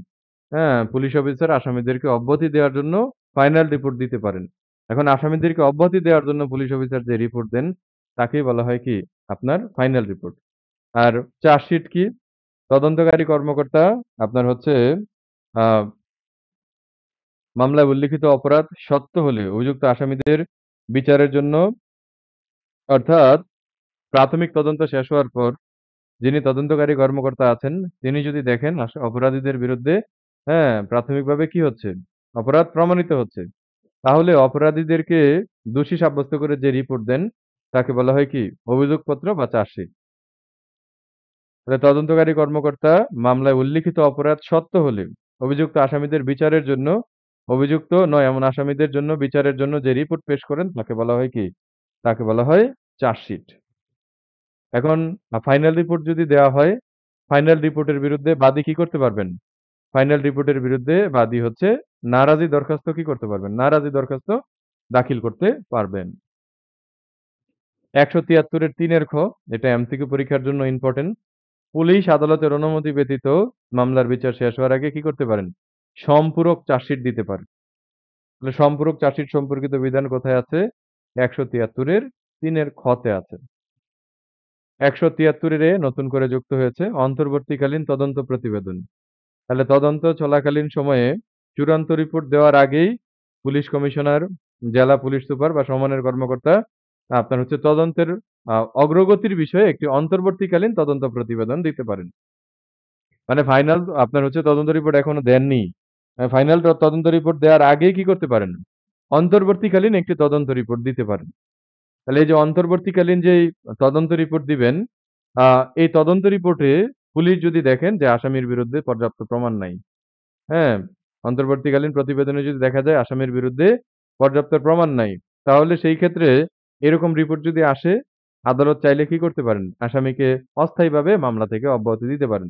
হ্যাঁ, পুলিশ অফিসার আসামিদেরকে অব্যাহতি দেওয়ার জন্য ফাইনাল রিপোর্ট দিতে পারেন। এখন আসামিদেরকে অব্যাহতি দেওয়ার জন্য পুলিশ অফিসার যে রিপোর্ট দেন, তাকেই বলা হয় কি? আপনার ফাইনাল রিপোর্ট। আর চার্জশিট কি? তদন্তকারী কর্মকর্তা আপনার হচ্ছে আ মামলায় উল্লিখিত অপরাধ সত্য হলে অভিযুক্ত আসামিদের বিচারের জন্য, অর্থাৎ প্রাথমিক তদন্ত শেষ হওয়ার পর যিনি তদন্তকারী কর্মকর্তা আছেন, তিনি যদি দেখেন অপরাধীদের বিরুদ্ধে, হ্যাঁ, প্রাথমিকভাবে কি হচ্ছে? অপরাধ প্রমাণিত হচ্ছে। তাহলে অপরাধীদেরকে দোষী সাব্যস্ত করে যে রিপোর্ট দেন, তাকে বলা হয় কি? অভিযোগপত্র বা চার্জশিট। তাহলে তদন্তকারী কর্মকর্তা মামলায় উল্লিখিত অপরাধ সত্য হলে অভিযুক্ত আসামিদের বিচারের জন্য, অভিযুক্ত নয় এমন আসামিদের জন্য বিচারের জন্য যে রিপোর্ট পেশ করেন, তাকে বলা হয় কি? তাকে বলা হয় চার্জশিট। এখন ফাইনাল রিপোর্ট যদি দেওয়া হয়, ফাইনাল রিপোর্টের বিরুদ্ধে বাদী কি করতে পারবেন? ফাইনাল রিপোর্টের বিরুদ্ধে বাদী হচ্ছে নারাজি দরখাস্ত কি করতে পারবেন? নারাজি দরখাস্ত দাখিল করতে পারবেন। ১৭৩ এর ৩ এর খ, এটা এমসিকিউ পরীক্ষার জন্য ইম্পোর্টেন্ট। পুলিশ আদালতের অনুমতি ব্যতীত মামলার বিচার শেষ হওয়ার আগে কি করতে পারেন? সম্পূরক চার্জশিট দিতে পারেন। তাহলে সম্পূরক চার্জশিট সম্পর্কিত বিধান কোথায় আছে? ১৭৩ এর ৩ এর খ তে আছে। ১৭৩ এ নতুন করে যুক্ত হয়েছে অন্তর্বর্তীকালীন তদন্ত প্রতিবেদন। তাহলে তদন্ত চলাকালীন সময়ে চূড়ান্ত রিপোর্ট দেওয়ার আগেই পুলিশ কমিশনার, জেলা পুলিশ সুপার বা সমমানের কর্মকর্তা আপনার হচ্ছে তদন্তের অগ্রগতির বিষয়ে একটি অন্তর্বর্তীকালীন তদন্ত প্রতিবেদন দিতে পারেন। মানে ফাইনাল আপনার হচ্ছে তদন্ত রিপোর্ট এখনো দেননি। ফাইনাল তদন্ত রিপোর্ট দেওয়ার আগেই কি করতে পারেন? অন্তর্বর্তীকালীন একটি তদন্ত রিপোর্ট দিতে পারেন। তাহলে এই যে অন্তর্বর্তীকালীন যেই তদন্ত রিপোর্ট দিবেন, এই তদন্ত রিপোর্টে পুলিশ যদি দেখেন যে আসামির বিরুদ্ধে পর্যাপ্ত প্রমাণ নাই, হ্যাঁ? অন্তর্বর্তীকালীন প্রতিবেদনে যদি দেখা যায় আসামির বিরুদ্ধে পর্যাপ্ত প্রমাণ নাই, তাহলে সেই ক্ষেত্রে এরকম রিপোর্ট যদি আসে, আদালত চাইলে কি করতে পারেন? আসামিকে অস্থায়ীভাবে মামলা থেকে অব্যাহতি দিতে পারেন।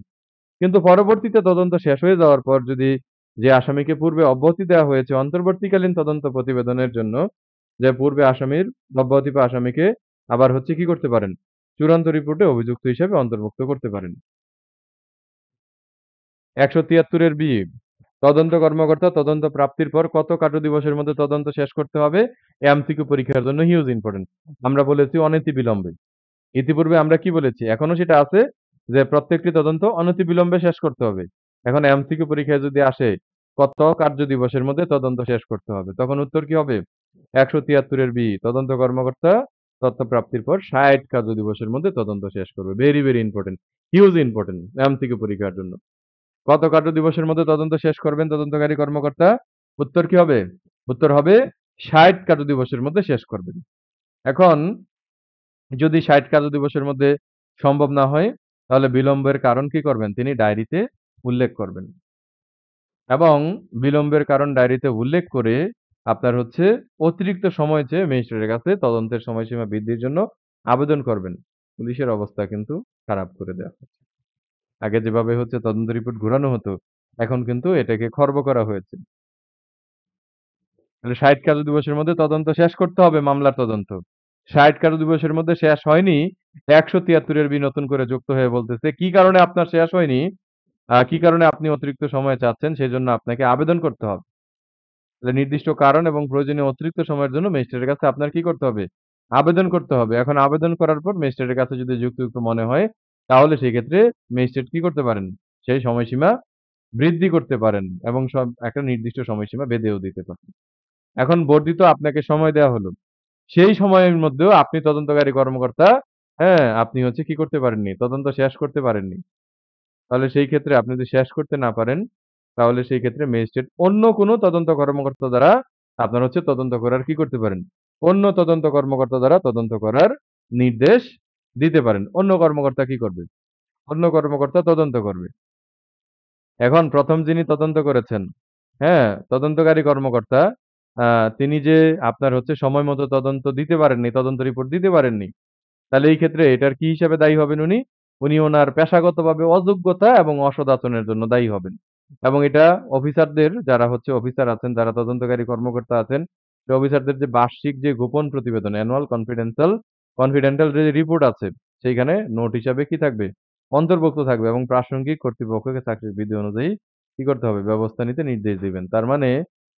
কিন্তু পরবর্তীতে তদন্ত শেষ হয়ে যাওয়ার পর যদি যে আসামিকে পূর্বে অব্যাহতি দেওয়া হয়েছে অন্তর্বর্তীকালীন তদন্ত প্রতিবেদনের জন্য, যে পূর্বে আসামির অব্যাহতি পাওয়া আসামিকে আবার হচ্ছে কি করতে পারেন? চূড়ান্ত রিপোর্টে অভিযুক্ত হিসেবে অন্তর্ভুক্ত করতে পারেন। ১৭৩ এর বি, তদন্ত কর্মকর্তা তদন্ত প্রাপ্তির পর কত কার্যদিবসের মধ্যে তদন্ত শেষ করতে হবে? এমসিকিউ পরীক্ষার জন্য হিউজ ইম্পোর্টেন্ট। আমরা বলেছি অনতিবিলম্বে। ইতিপূর্বে আমরা কি বলেছি? এখনো সেটা আছে যে প্রত্যেকটি তদন্ত অনতিবিলম্বে শেষ করতে হবে। এখন এমসিকিউ পরীক্ষায় যদি আসে কত কার্যদিবসের মধ্যে তদন্ত শেষ করতে হবে? তখন উত্তর কি হবে? ১৭৩ এর বি, তদন্ত কর্মকর্তা তথ্য প্রাপ্তির পর ৬০ কার্যদিবসের মধ্যে তদন্ত শেষ করবে। Very, very important. Huge important MCQ পরীক্ষার জন্য। কত কার্যদিবসের মধ্যে তদন্ত শেষ করবেন তদন্তকারী কর্মকর্তা? উত্তর কি হবে? উত্তর হবে ৬০ কার্যদিবসের মধ্যে শেষ করবেন। এখন যদি ৬০ কার্যদিবসের মধ্যে সম্ভব না হয়, তাহলে বিলম্বের কারণ কি করবেন? তিনি ডায়েরিতে উল্লেখ করবেন। এবং বিলম্বের কারণ ডায়েরিতে উল্লেখ করে আপনার হচ্ছে অতিরিক্ত সময় চেয়ে ম্যাজিস্ট্রেটের কাছে তদন্তের সময়সীমা বৃদ্ধির জন্য আবেদন করবেন। পুলিশের অবস্থা কিন্তু খারাপ করে দেয়া হচ্ছে। আগে যেভাবে হচ্ছে তদন্ত রিপোর্ট ঘুরানো হতো, এখন কিন্তু এটাকে খর্ব করা হয়েছে। তাহলে ৬০ কার্যদিবসের মধ্যে তদন্ত শেষ করতে হবে মামলার তদন্ত। ৬০ কার্যদিবসের মধ্যে শেষ হয়নি, ১৭৩ এর বি নতুন করে যুক্ত হয়ে বলতেছে, কি কারণে আপনার শেষ হয়নি, কি কারণে আপনি অতিরিক্ত সময় চাচ্ছেন, সেজন্য আপনাকে আবেদন করতে হবে। তাহলে নির্দিষ্ট কারণ এবং প্রয়োজনীয় অতিরিক্ত সময়ের জন্য ম্যাজিস্ট্রেটের কাছে আপনার কি করতে হবে? আবেদন করতে হবে। এখন আবেদন করার পর ম্যাজিস্ট্রেটের কাছে যদি যুক্তিযুক্ত মনে হয়, তাহলে সেক্ষেত্রে ম্যাজিস্ট্রেট কি করতে পারেন? সেই সময়সীমা বৃদ্ধি করতে পারেন এবং একটা নির্দিষ্ট সময়সীমা বেঁধেও দিতে পারেন। এখন বর্ধিত আপনাকে সময় দেওয়া হলো। সেই সময়ের মধ্যেও আপনি তদন্তকারী কর্মকর্তা, হ্যাঁ? আপনি হচ্ছে কি করতে পারেননি? তদন্ত শেষ করতে পারেননি। তাহলে সেই ক্ষেত্রে আপনি যদি শেষ করতে না পারেন, তাহলে সেই ক্ষেত্রে ম্যাজিস্ট্রেট অন্য কোনো তদন্ত কর্মকর্তা দ্বারা আপনার হচ্ছে তদন্ত করার কি করতে পারেন? অন্য তদন্ত কর্মকর্তা দ্বারা তদন্ত করার নির্দেশ দিতে পারেন। অন্য কর্মকর্তা কি করবে? অন্য কর্মকর্তা তদন্ত করবে। এখন ১ম যিনি তদন্ত করেছেন, হ্যাঁ? তদন্তকারী কর্মকর্তা আ তিনি যে আপনার হচ্ছে সময় মতো তদন্ত দিতে পারেননি, তদন্ত রিপোর্ট দিতে পারেননি। তাহলে এই ক্ষেত্রে এটার কি হিসাবে দায়ী হবেন উনি? উনি উনার পেশাগতভাবে অযোগ্যতা এবং অসৎ আচরণের জন্য দায়ী হবেন। এবং এটা অফিসারদের যারা হচ্ছে অফিসার আছেন, যারা তদন্তকারী কর্মকর্তা আছেন, সে অফিসারদের যে বার্ষিক যে গোপন প্রতিবেদন অ্যানুয়াল কনফিডেন্টাল যে রিপোর্ট আছে, সেইখানে নোট হিসাবে কি থাকবে? অন্তর্ভুক্ত থাকবে এবং প্রাসঙ্গিক কর্তৃপক্ষকে চাকরির বিধি অনুযায়ী কি করতে হবে? ব্যবস্থা নিতে নির্দেশ দিবেন। তার মানে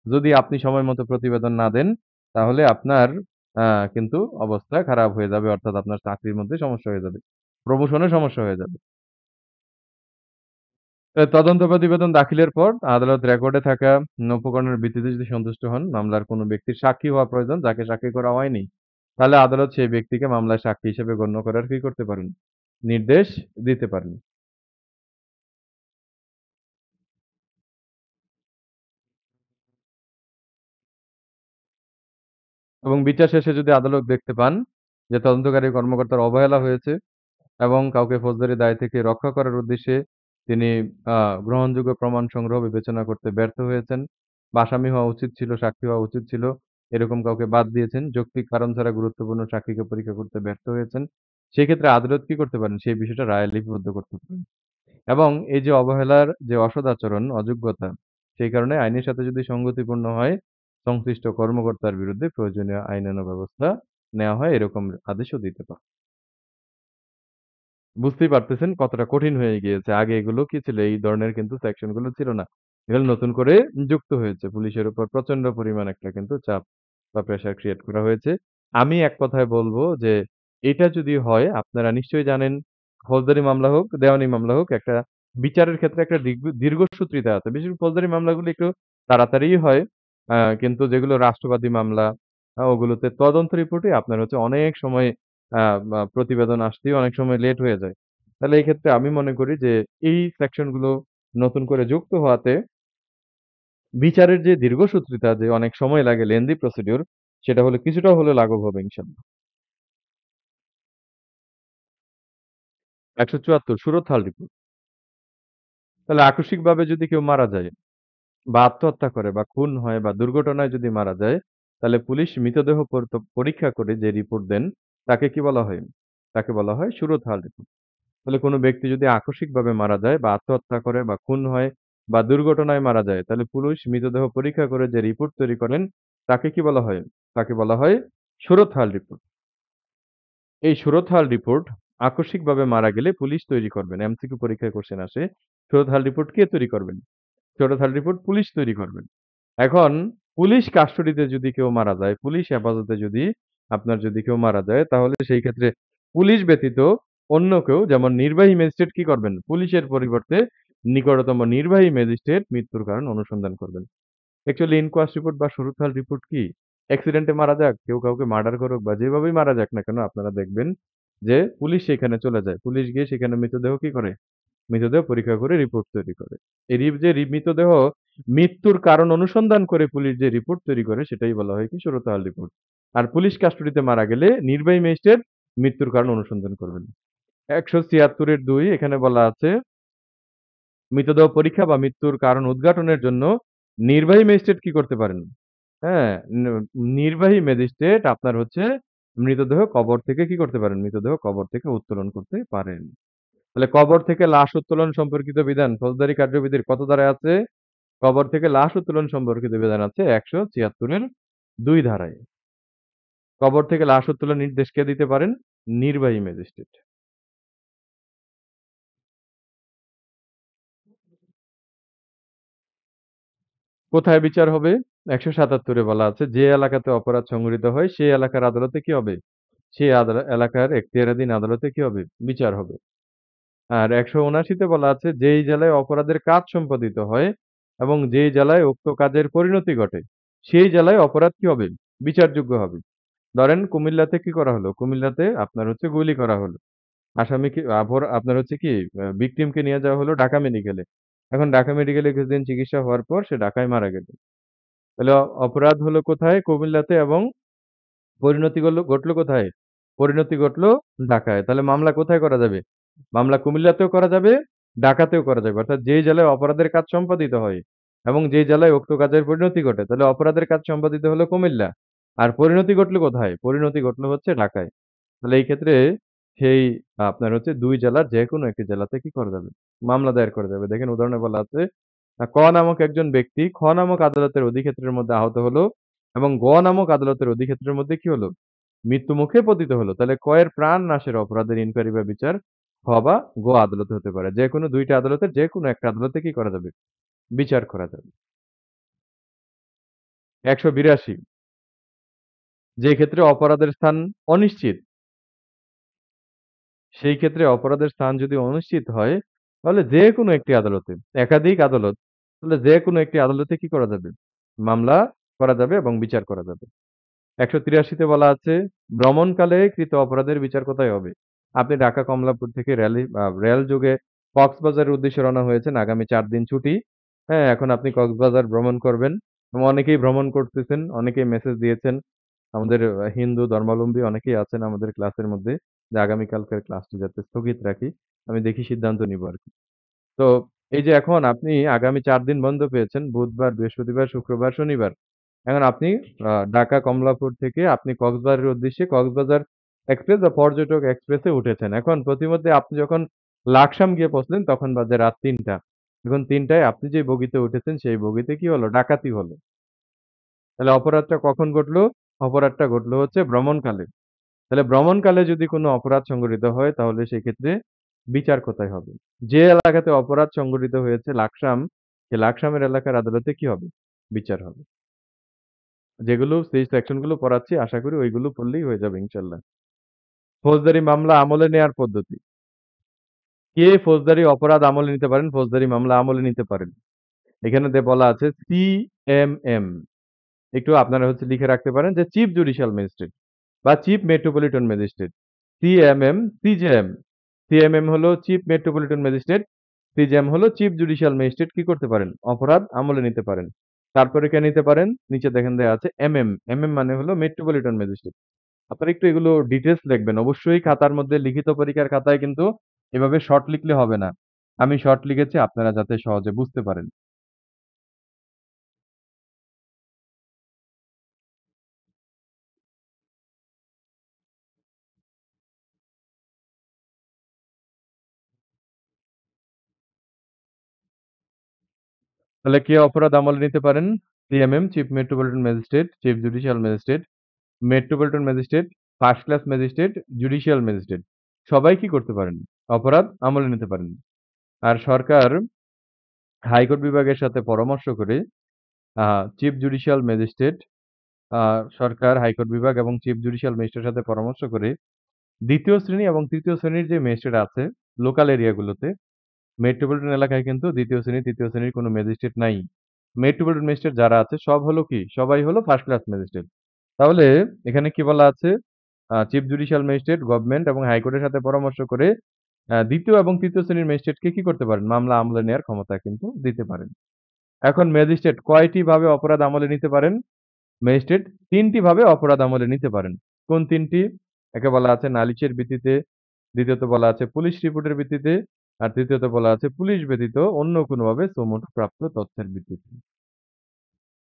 যদি আপনি সময় মতো প্রতিবেদন না দেন, তাহলে আপনার আ কিন্তু অবস্থা খারাপ হয়ে যাবে। অর্থাৎ আপনার চাকরির মধ্যে সমস্যা হয়ে যাবে। প্রমোশনে সমস্যা হয়ে যাবে। তদন্ত প্রতিবেদন দাখিলের পর আদালত রেকর্ডে থাকা উপকরণের ভিত্তিতে যদি সন্তুষ্ট হন, মামলার কোনো ব্যক্তির সাক্ষী হওয়া প্রয়োজন, যাকে সাক্ষী করা হয়নি, তাহলে আদালত সেই ব্যক্তিকে মামলায় সাক্ষী হিসেবে গণ্য করার কি করতে পারেন? নির্দেশ দিতে পারেন। এবং বিচার শেষে যদি আদালত দেখতে পান যে তদন্তকারী কর্মকর্তার অবহেলা হয়েছে এবং কাউকে ফৌজদারি দায় থেকে রক্ষা করার উদ্দেশ্যে তিনি আ গ্রহণযোগ্য প্রমাণ সংগ্রহ বিবেচনা করতে ব্যর্থ হয়েছেন। বা আসামি হওয়া উচিত ছিল, সাক্ষী হওয়া উচিত ছিল। এরকম কাউকে বাদ দিয়েছেন। যৌক্তিক কারণ ছাড়া গুরুত্বপূর্ণ সাক্ষীকে পরীক্ষা করতে ব্যর্থ হয়েছেন। সেক্ষেত্রে আদালত কি করতে পারেন? সেই বিষয়টা রায়ে লিপিবদ্ধ করতে পারেন। এবং এই যে অবহেলার যে অসদাচরণ, অযোগ্যতা, সেই কারণে আইনের সাথে যদি সংগতিপূর্ণ হয়, সংশ্লিষ্ট কর্মকর্তার বিরুদ্ধে প্রয়োজনীয় আইনানুগ ব্যবস্থা নেওয়া হয়, এরকম আদেশও দিতে পারে। বুঝতেই পারতেছেন কতটা কঠিন হয়ে গিয়েছে। আগে এগুলো কি ছিল? এই ধরনের কিন্তু সেকশন গুলো ছিল না। এগুলো নতুন করে যুক্ত হয়েছে। পুলিশের উপর প্রচন্ড পরিমাণ একটা কিন্তু চাপ বা প্রেশার ক্রিয়েট করা হয়েছে। আমি এক কথায় বলব যে, এটা যদি হয় আপনারা নিশ্চয়ই জানেন ফৌজদারি মামলা হোক, দেওয়ানি মামলা হোক, একটা বিচারের ক্ষেত্রে একটা দীর্ঘসূত্রিতা আছে। বিশেষ করে ফৌজদারি মামলাগুলো একটু তাড়াতাড়িই হয়। কিন্তু যেগুলো রাষ্ট্রবাদী মামলা ওগুলোতে তদন্ত রিপোর্টে আপনার হচ্ছে অনেক সময় আ বা প্রতিবেদন আসতেই অনেক সময় লেট হয়ে যায়। তাহলে এই ক্ষেত্রে আমি মনে করি যে এই সেকশন গুলো নতুন করে যুক্ত হওয়াতে বিচারের যে দীর্ঘসূত্রিতা যে অনেক সময় লাগে lengthy procedure সেটা হলে কিছুটা হলেও লাঘব হবে ইনশাআল্লাহ। ১৭৪ সুরতহাল রিপোর্ট। তাহলে আকস্মিকভাবে যদি কেউ মারা যায় বা আত্মহত্যা করে বা খুন হয় বা দুর্ঘটনায় যদি মারা যায়, তাহলে পুলিশ মৃতদেহ পরীক্ষা করে যে রিপোর্ট দেন তাকে কি বলা হয়? তাকে বলা হয় সুরতহাল রিপোর্ট। তাহলে কোনো ব্যক্তি যদি আকস্মিকভাবে মারা যায় বা আত্মহত্যা করে বা খুন হয় বা দুর্ঘটনায় মারা যায়, তাহলে পুলিশ মৃতদেহ পরীক্ষা করে যে রিপোর্ট তৈরি করেন, তাকে কি বলা হয়? তাকে বলা হয় সুরতহাল রিপোর্ট। এই সুরতহাল রিপোর্ট আকস্মিকভাবে মারা গেলে পুলিশ তৈরি করবেন। এমসিকিউ পরীক্ষায় কোয়েশ্চেন আসে। সুরতহাল রিপোর্ট কে তৈরি করবেন? সুরতহাল রিপোর্ট পুলিশ তৈরি করবেন। এখন পুলিশ কাস্টডিতে যদি কেউ মারা যায়, পুলিশ হেফাজতে যদি আপনার যদি কেউ মারা যায়, তাহলে সেই ক্ষেত্রে পুলিশ ব্যতীত অন্য কেউ যেমন নির্বাহী ম্যাজিস্ট্রেট কি করবেন? পুলিশের পরিবর্তে নিকটতম নির্বাহী ম্যাজিস্ট্রেট মৃত্যুর কারণ অনুসন্ধান করবেন। অ্যাকচুয়ালি ইনকোয়াস্ট রিপোর্ট বা সুরতহাল রিপোর্ট কি? অ্যাক্সিডেন্টে মারা যাক, কেউ কাউকে মার্ডার করুক বা যেভাবেই মারা যাক না কেন আপনারা দেখবেন যে পুলিশ সেখানে চলে যায়। পুলিশ গিয়ে সেখানে মৃতদেহ কি করে? মৃতদেহ পরীক্ষা করে রিপোর্ট তৈরি করে। এই মৃতদেহ মৃত্যুর কারণ অনুসন্ধান করে পুলিশ যে রিপোর্ট তৈরি করে সেটাই বলা হয় কি সুরতহাল রিপোর্ট। আর পুলিশ কাস্টডিতে মারা গেলে নির্বাহী ম্যাজিস্ট্রেট মৃত্যুর কারণ অনুসন্ধান করবেন। ১৭৬ এর ২ এখানে বলা আছে মৃতদেহ পরীক্ষা বা মৃত্যুর কারণ উদ্ঘাটনের জন্য নির্বাহী ম্যাজিস্ট্রেট কি করতে পারেন? হ্যাঁ? নির্বাহী ম্যাজিস্ট্রেট আপনার হচ্ছে মৃতদেহ কবর থেকে কি করতে পারেন? মৃতদেহ কবর থেকে উত্তোলন করতে পারেন। তাহলে কবর থেকে লাশ উত্তোলন সম্পর্কিত বিধান ফৌজদারি কার্যবিধির কত ধারায় আছে? কবর থেকে লাশ উত্তোলন সম্পর্কিত বিধান আছে ১৭৬ এর ২ ধারায়। কবর থেকে লাশ উত্তোলন নির্দেশ কে দিতে পারেন? নির্বাহী ম্যাজিস্ট্রেট। কোথায় বিচার হবে? ১৭৭ এ বলা আছে যে এলাকাতে অপরাধ সংঘটিত হয় সেই এলাকার আদালতে কি হবে? সেই এলাকার এখতিয়ারাধীন আদালতে কি হবে? বিচার হবে। আর ১৭৯ তে বলা আছে যেই জেলায় অপরাধের কাজ সম্পাদিত হয় এবং যেই জেলায় উক্ত কাজের পরিণতি ঘটে, সেই জেলায় অপরাধ কি হবে? বিচারযোগ্য হবে। ধরেন কুমিল্লাতে কি করা হলো? কুমিল্লাতে আপনার হচ্ছে গুলি করা হলো। আসামিকে আপনার হচ্ছে কি ভিকটিমকে নিয়ে যাওয়া হলো ঢাকা মেডিকেলে। এখন ঢাকা মেডিকেলে কিছুদিন চিকিৎসা হওয়ার পর সে ঢাকায় মারা গেল। তাহলে অপরাধ হলো কোথায়? কুমিল্লাতে এবং পরিণতি ঘটলো কোথায়? পরিণতি ঘটলো ঢাকায়। তাহলে মামলা কোথায় করা যাবে? মামলা কুমিল্লাতেও করা যাবে, ঢাকাতেও করা যাবে। অর্থাৎ যেই জেলায় অপরাধের কাজ সম্পাদিত হয় এবং যেই জেলায় উক্ত কাজের পরিণতি ঘটে, তাহলে অপরাধের কাজ সম্পাদিত হলো কুমিল্লা। আর পরিণতি ঘটলো কোথায়? পরিণতি ঘটলো হচ্ছে ঢাকায়। তাহলে এই ক্ষেত্রে সেই আপনার হচ্ছে ২ জেলার যেকোনো একটি জেলাতে কি করা যাবে? মামলা দায়ের করা যাবে। দেখেন উদাহরণে বলা আছে, ক নামক একজন ব্যক্তি খ নামক আদালতের অধিক্ষেত্রের মধ্যে আহত হলো এবং গ নামক আদালতের অধিক্ষেত্রের মধ্যে কি হলো? মৃত্যুমুখে পতিত হলো। তাহলে ক এর প্রাণ নাশের অপরাধের ইনকোয়ারি বা বিচার খ বা গ আদালতে হতে পারে। যেকোনো ২ টা আদালতের যেকোনো একটা আদালতে কি করা যাবে? বিচার করা যাবে। ১৮২ যে ক্ষেত্রে অপরাধের স্থান অনিশ্চিত, সেই ক্ষেত্রে অপরাধের স্থান যদি অনিশ্চিত হয়, তাহলে যেকোনো একটি আদালতে, একাধিক আদালত, তাহলে যেকোনো একটি আদালতে কি করা যাবে? মামলা করা যাবে এবং বিচার করা যাবে। ১৮৩ তে বলা আছে, ভ্রমণকালে কৃত অপরাধের বিচার কোথায় হবে? আপনি ঢাকা কমলাপুর থেকে রেল যোগে কক্সবাজারের উদ্দেশ্যে রওনা হয়েছেন। আগামী ৪ দিন ছুটি। হ্যাঁ, এখন আপনি কক্সবাজার ভ্রমণ করবেন। এবং অনেকেই ভ্রমণ করতেছেন, অনেকেই মেসেজ দিয়েছেন। আমাদের হিন্দু ধর্মাবলম্বী অনেকেই আছেন আমাদের ক্লাসের মধ্যে যে আগামীকালকের ক্লাসটি যাতে স্থগিত রাখি। আমি দেখি সিদ্ধান্ত নিবো আরকি। তো এই যে এখন আপনি আগামী ৪ দিন বন্ধ পেয়েছেন বুধবার, বৃহস্পতিবার, শুক্রবার, শনিবার। এখন আপনি ঢাকা কমলাপুর থেকে আপনি কক্সবাজারের উদ্দেশ্যে কক্সবাজার এক্সপ্রেস বা পর্যটক এক্সপ্রেসে উঠেছেন। এখন প্রতিমধ্যে আপনি যখন লাকসাম গিয়ে পৌঁছলেন তখন বাজে রাত ৩টা। এখন ৩টায় আপনি যে বগিতে উঠেছেন সেই বগিতে কি হলো? ডাকাতি হলো। তাহলে অপরাধটা কখন ঘটলো? অপরাধটা ঘটলো হচ্ছে ভ্রমণকালে। তাহলে ভ্রমণকালে যদি কোনো অপরাধ সংঘটিত হয় তাহলে সেক্ষেত্রে বিচার কোথায় হবে? যে এলাকাতে অপরাধ সংঘটিত হয়েছে লাকসাম, সে লাকসামের এলাকার আদালতে কি হবে? বিচার হবে। যেগুলো সেই সেকশন গুলো পড়াচ্ছি আশা করি ওইগুলো পড়লেই হয়ে যাবে ইনশাআল্লাহ। ফৌজদারি মামলা আমলে নেয়ার পদ্ধতি। কে ফৌজদারি অপরাধ আমলে নিতে পারেন? ফৌজদারি মামলা আমলে নিতে পারেন। এখানে বলা আছে সিএমএম। একটু আপনারা হচ্ছে লিখে রাখতে পারেন যে চিফ জুডিশিয়াল ম্যাজিস্ট্রেট বা chief metropolitan magistrate. CMM, CJM. CMM হলো চিফ মেট্রোপলিটন ম্যাজিস্ট্রেট, সিজেএম হলো চিফ জুডিশিয়াল ম্যাজিস্ট্রেট কি করতে পারেন? অপরাধ আমলে নিতে পারেন। তারপরে কে নিতে পারেন? নিচে দেখেন দেয়া আছে এমএম। এমএম মানে হলো মেট্রোপলিটন ম্যাজিস্ট্রেট। আপনারা একটু এগুলো ডিটেইলস লিখবেন। অবশ্যই খাতার মধ্যে লিখিত পরীক্ষার খাতায় কিন্তু এভাবে শর্ট লিখলে হবে না। আমি শর্ট লিখেছি আপনারা যাতে সহজে বুঝতে পারেন। তাহলে কে অপরাধ আমলে নিতে পারেন? CMM, chief metropolitan magistrate, chief judicial magistrate, metropolitan magistrate, first class magistrate, judicial magistrate. সবাই কি করতে পারেন? অপরাধ আমলে নিতে পারেন। আর সরকার হাইকোর্ট বিভাগের সাথে পরামর্শ করে আ চিফ জুডিশিয়াল ম্যাজিস্ট্রেট আ সরকার হাইকোর্ট বিভাগ এবং চিফ জুডিশিয়াল ম্যাজিস্ট্রেটের সাথে পরামর্শ করে ২য় শ্রেণী এবং ৩য় শ্রেণীর যে ম্যাজিস্ট্রেট আছে লোকাল এরিয়াগুলোতে, মেট্রোপলিটন এলাকায় কিন্তু ২য় শ্রেণী, ৩য় শ্রেণীর কোনো ম্যাজিস্ট্রেট নাই। মেট্রোপলিটন ম্যাজিস্ট্রেট যারা আছে সব হলো কি? সবাই হলো ফার্স্ট ক্লাস ম্যাজিস্ট্রেট। তাহলে এখানে কি বলা আছে? চিফ জুডিশিয়াল ম্যাজিস্ট্রেট গভর্নমেন্ট এবং হাইকোর্টের সাথে পরামর্শ করে ২য় এবং ৩য় শ্রেণীর ম্যাজিস্ট্রেটকে কি করতে পারেন? মামলা আমলে নেয়ার ক্ষমতা কিন্তু দিতে পারেন। এখন ম্যাজিস্ট্রেট কয়টি ভাবে অপরাধ আমলে নিতে পারেন? ম্যাজিস্ট্রেট ৩ টি ভাবে অপরাধ আমলে নিতে পারেন। কোন ৩ টি? একে বলা আছে নালিশের ভিত্তিতে, দ্বিতীয়ত বলা আছে পুলিশ রিপোর্টের ভিত্তিতে, আর তৃতীয়ত বলা আছে পুলিশ ব্যতীত অন্য কোনোভাবে সুমোটো প্রাপ্ত তথ্যের ভিত্তিতে।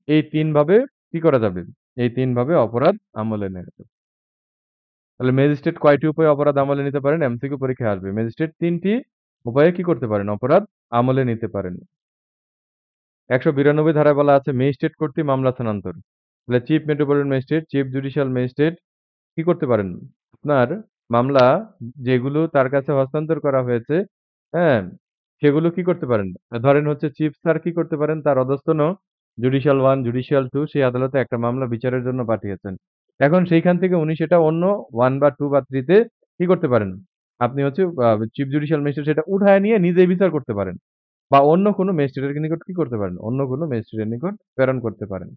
এই ৩ ভাবে কি করা যাবে? এই ৩ ভাবে অপরাধ আমলে নেয়া যাবে। তাহলে ম্যাজিস্ট্রেট কয়টি উপায়ে অপরাধ আমলে নিতে পারেন? এমসিকিউ পরীক্ষায় আসবে। ম্যাজিস্ট্রেট ৩ টি উপায়ে কি করতে পারেন? অপরাধ আমলে নিতে পারেন। ১৯২ ধারায় বলা আছে ম্যাজিস্ট্রেট কর্তৃক মামলা স্থানান্তর। তাহলে chief metropolitan magistrate, chief judicial magistrate কি করতে পারেন? আপনার মামলা যেগুলো তার কাছে হস্তান্তর করা হয়েছে, হ্যাঁ? সেগুলো কি করতে পারেন? ধরেন হচ্ছে চিফ স্যার কি করতে পারেন? তার অধস্তন জুডিশিয়াল 1, জুডিশিয়াল 2 সেই আদালতে একটা মামলা বিচারের জন্য পাঠিয়েছেন। এখন সেইখান থেকে উনি সেটা অন্য 1 বা 2 বা 3 তে কি করতে পারেন? আপনি হচ্ছে চিফ জুডিশিয়াল ম্যাজিস্ট্রেট সেটা উঠায় নিয়ে নিজেই বিচার করতে পারেন। বা অন্য কোনো ম্যাজিস্ট্রেটের নিকট কি করতে পারেন? অন্য কোনো ম্যাজিস্ট্রেটের নিকট প্রেরণ করতে পারেন।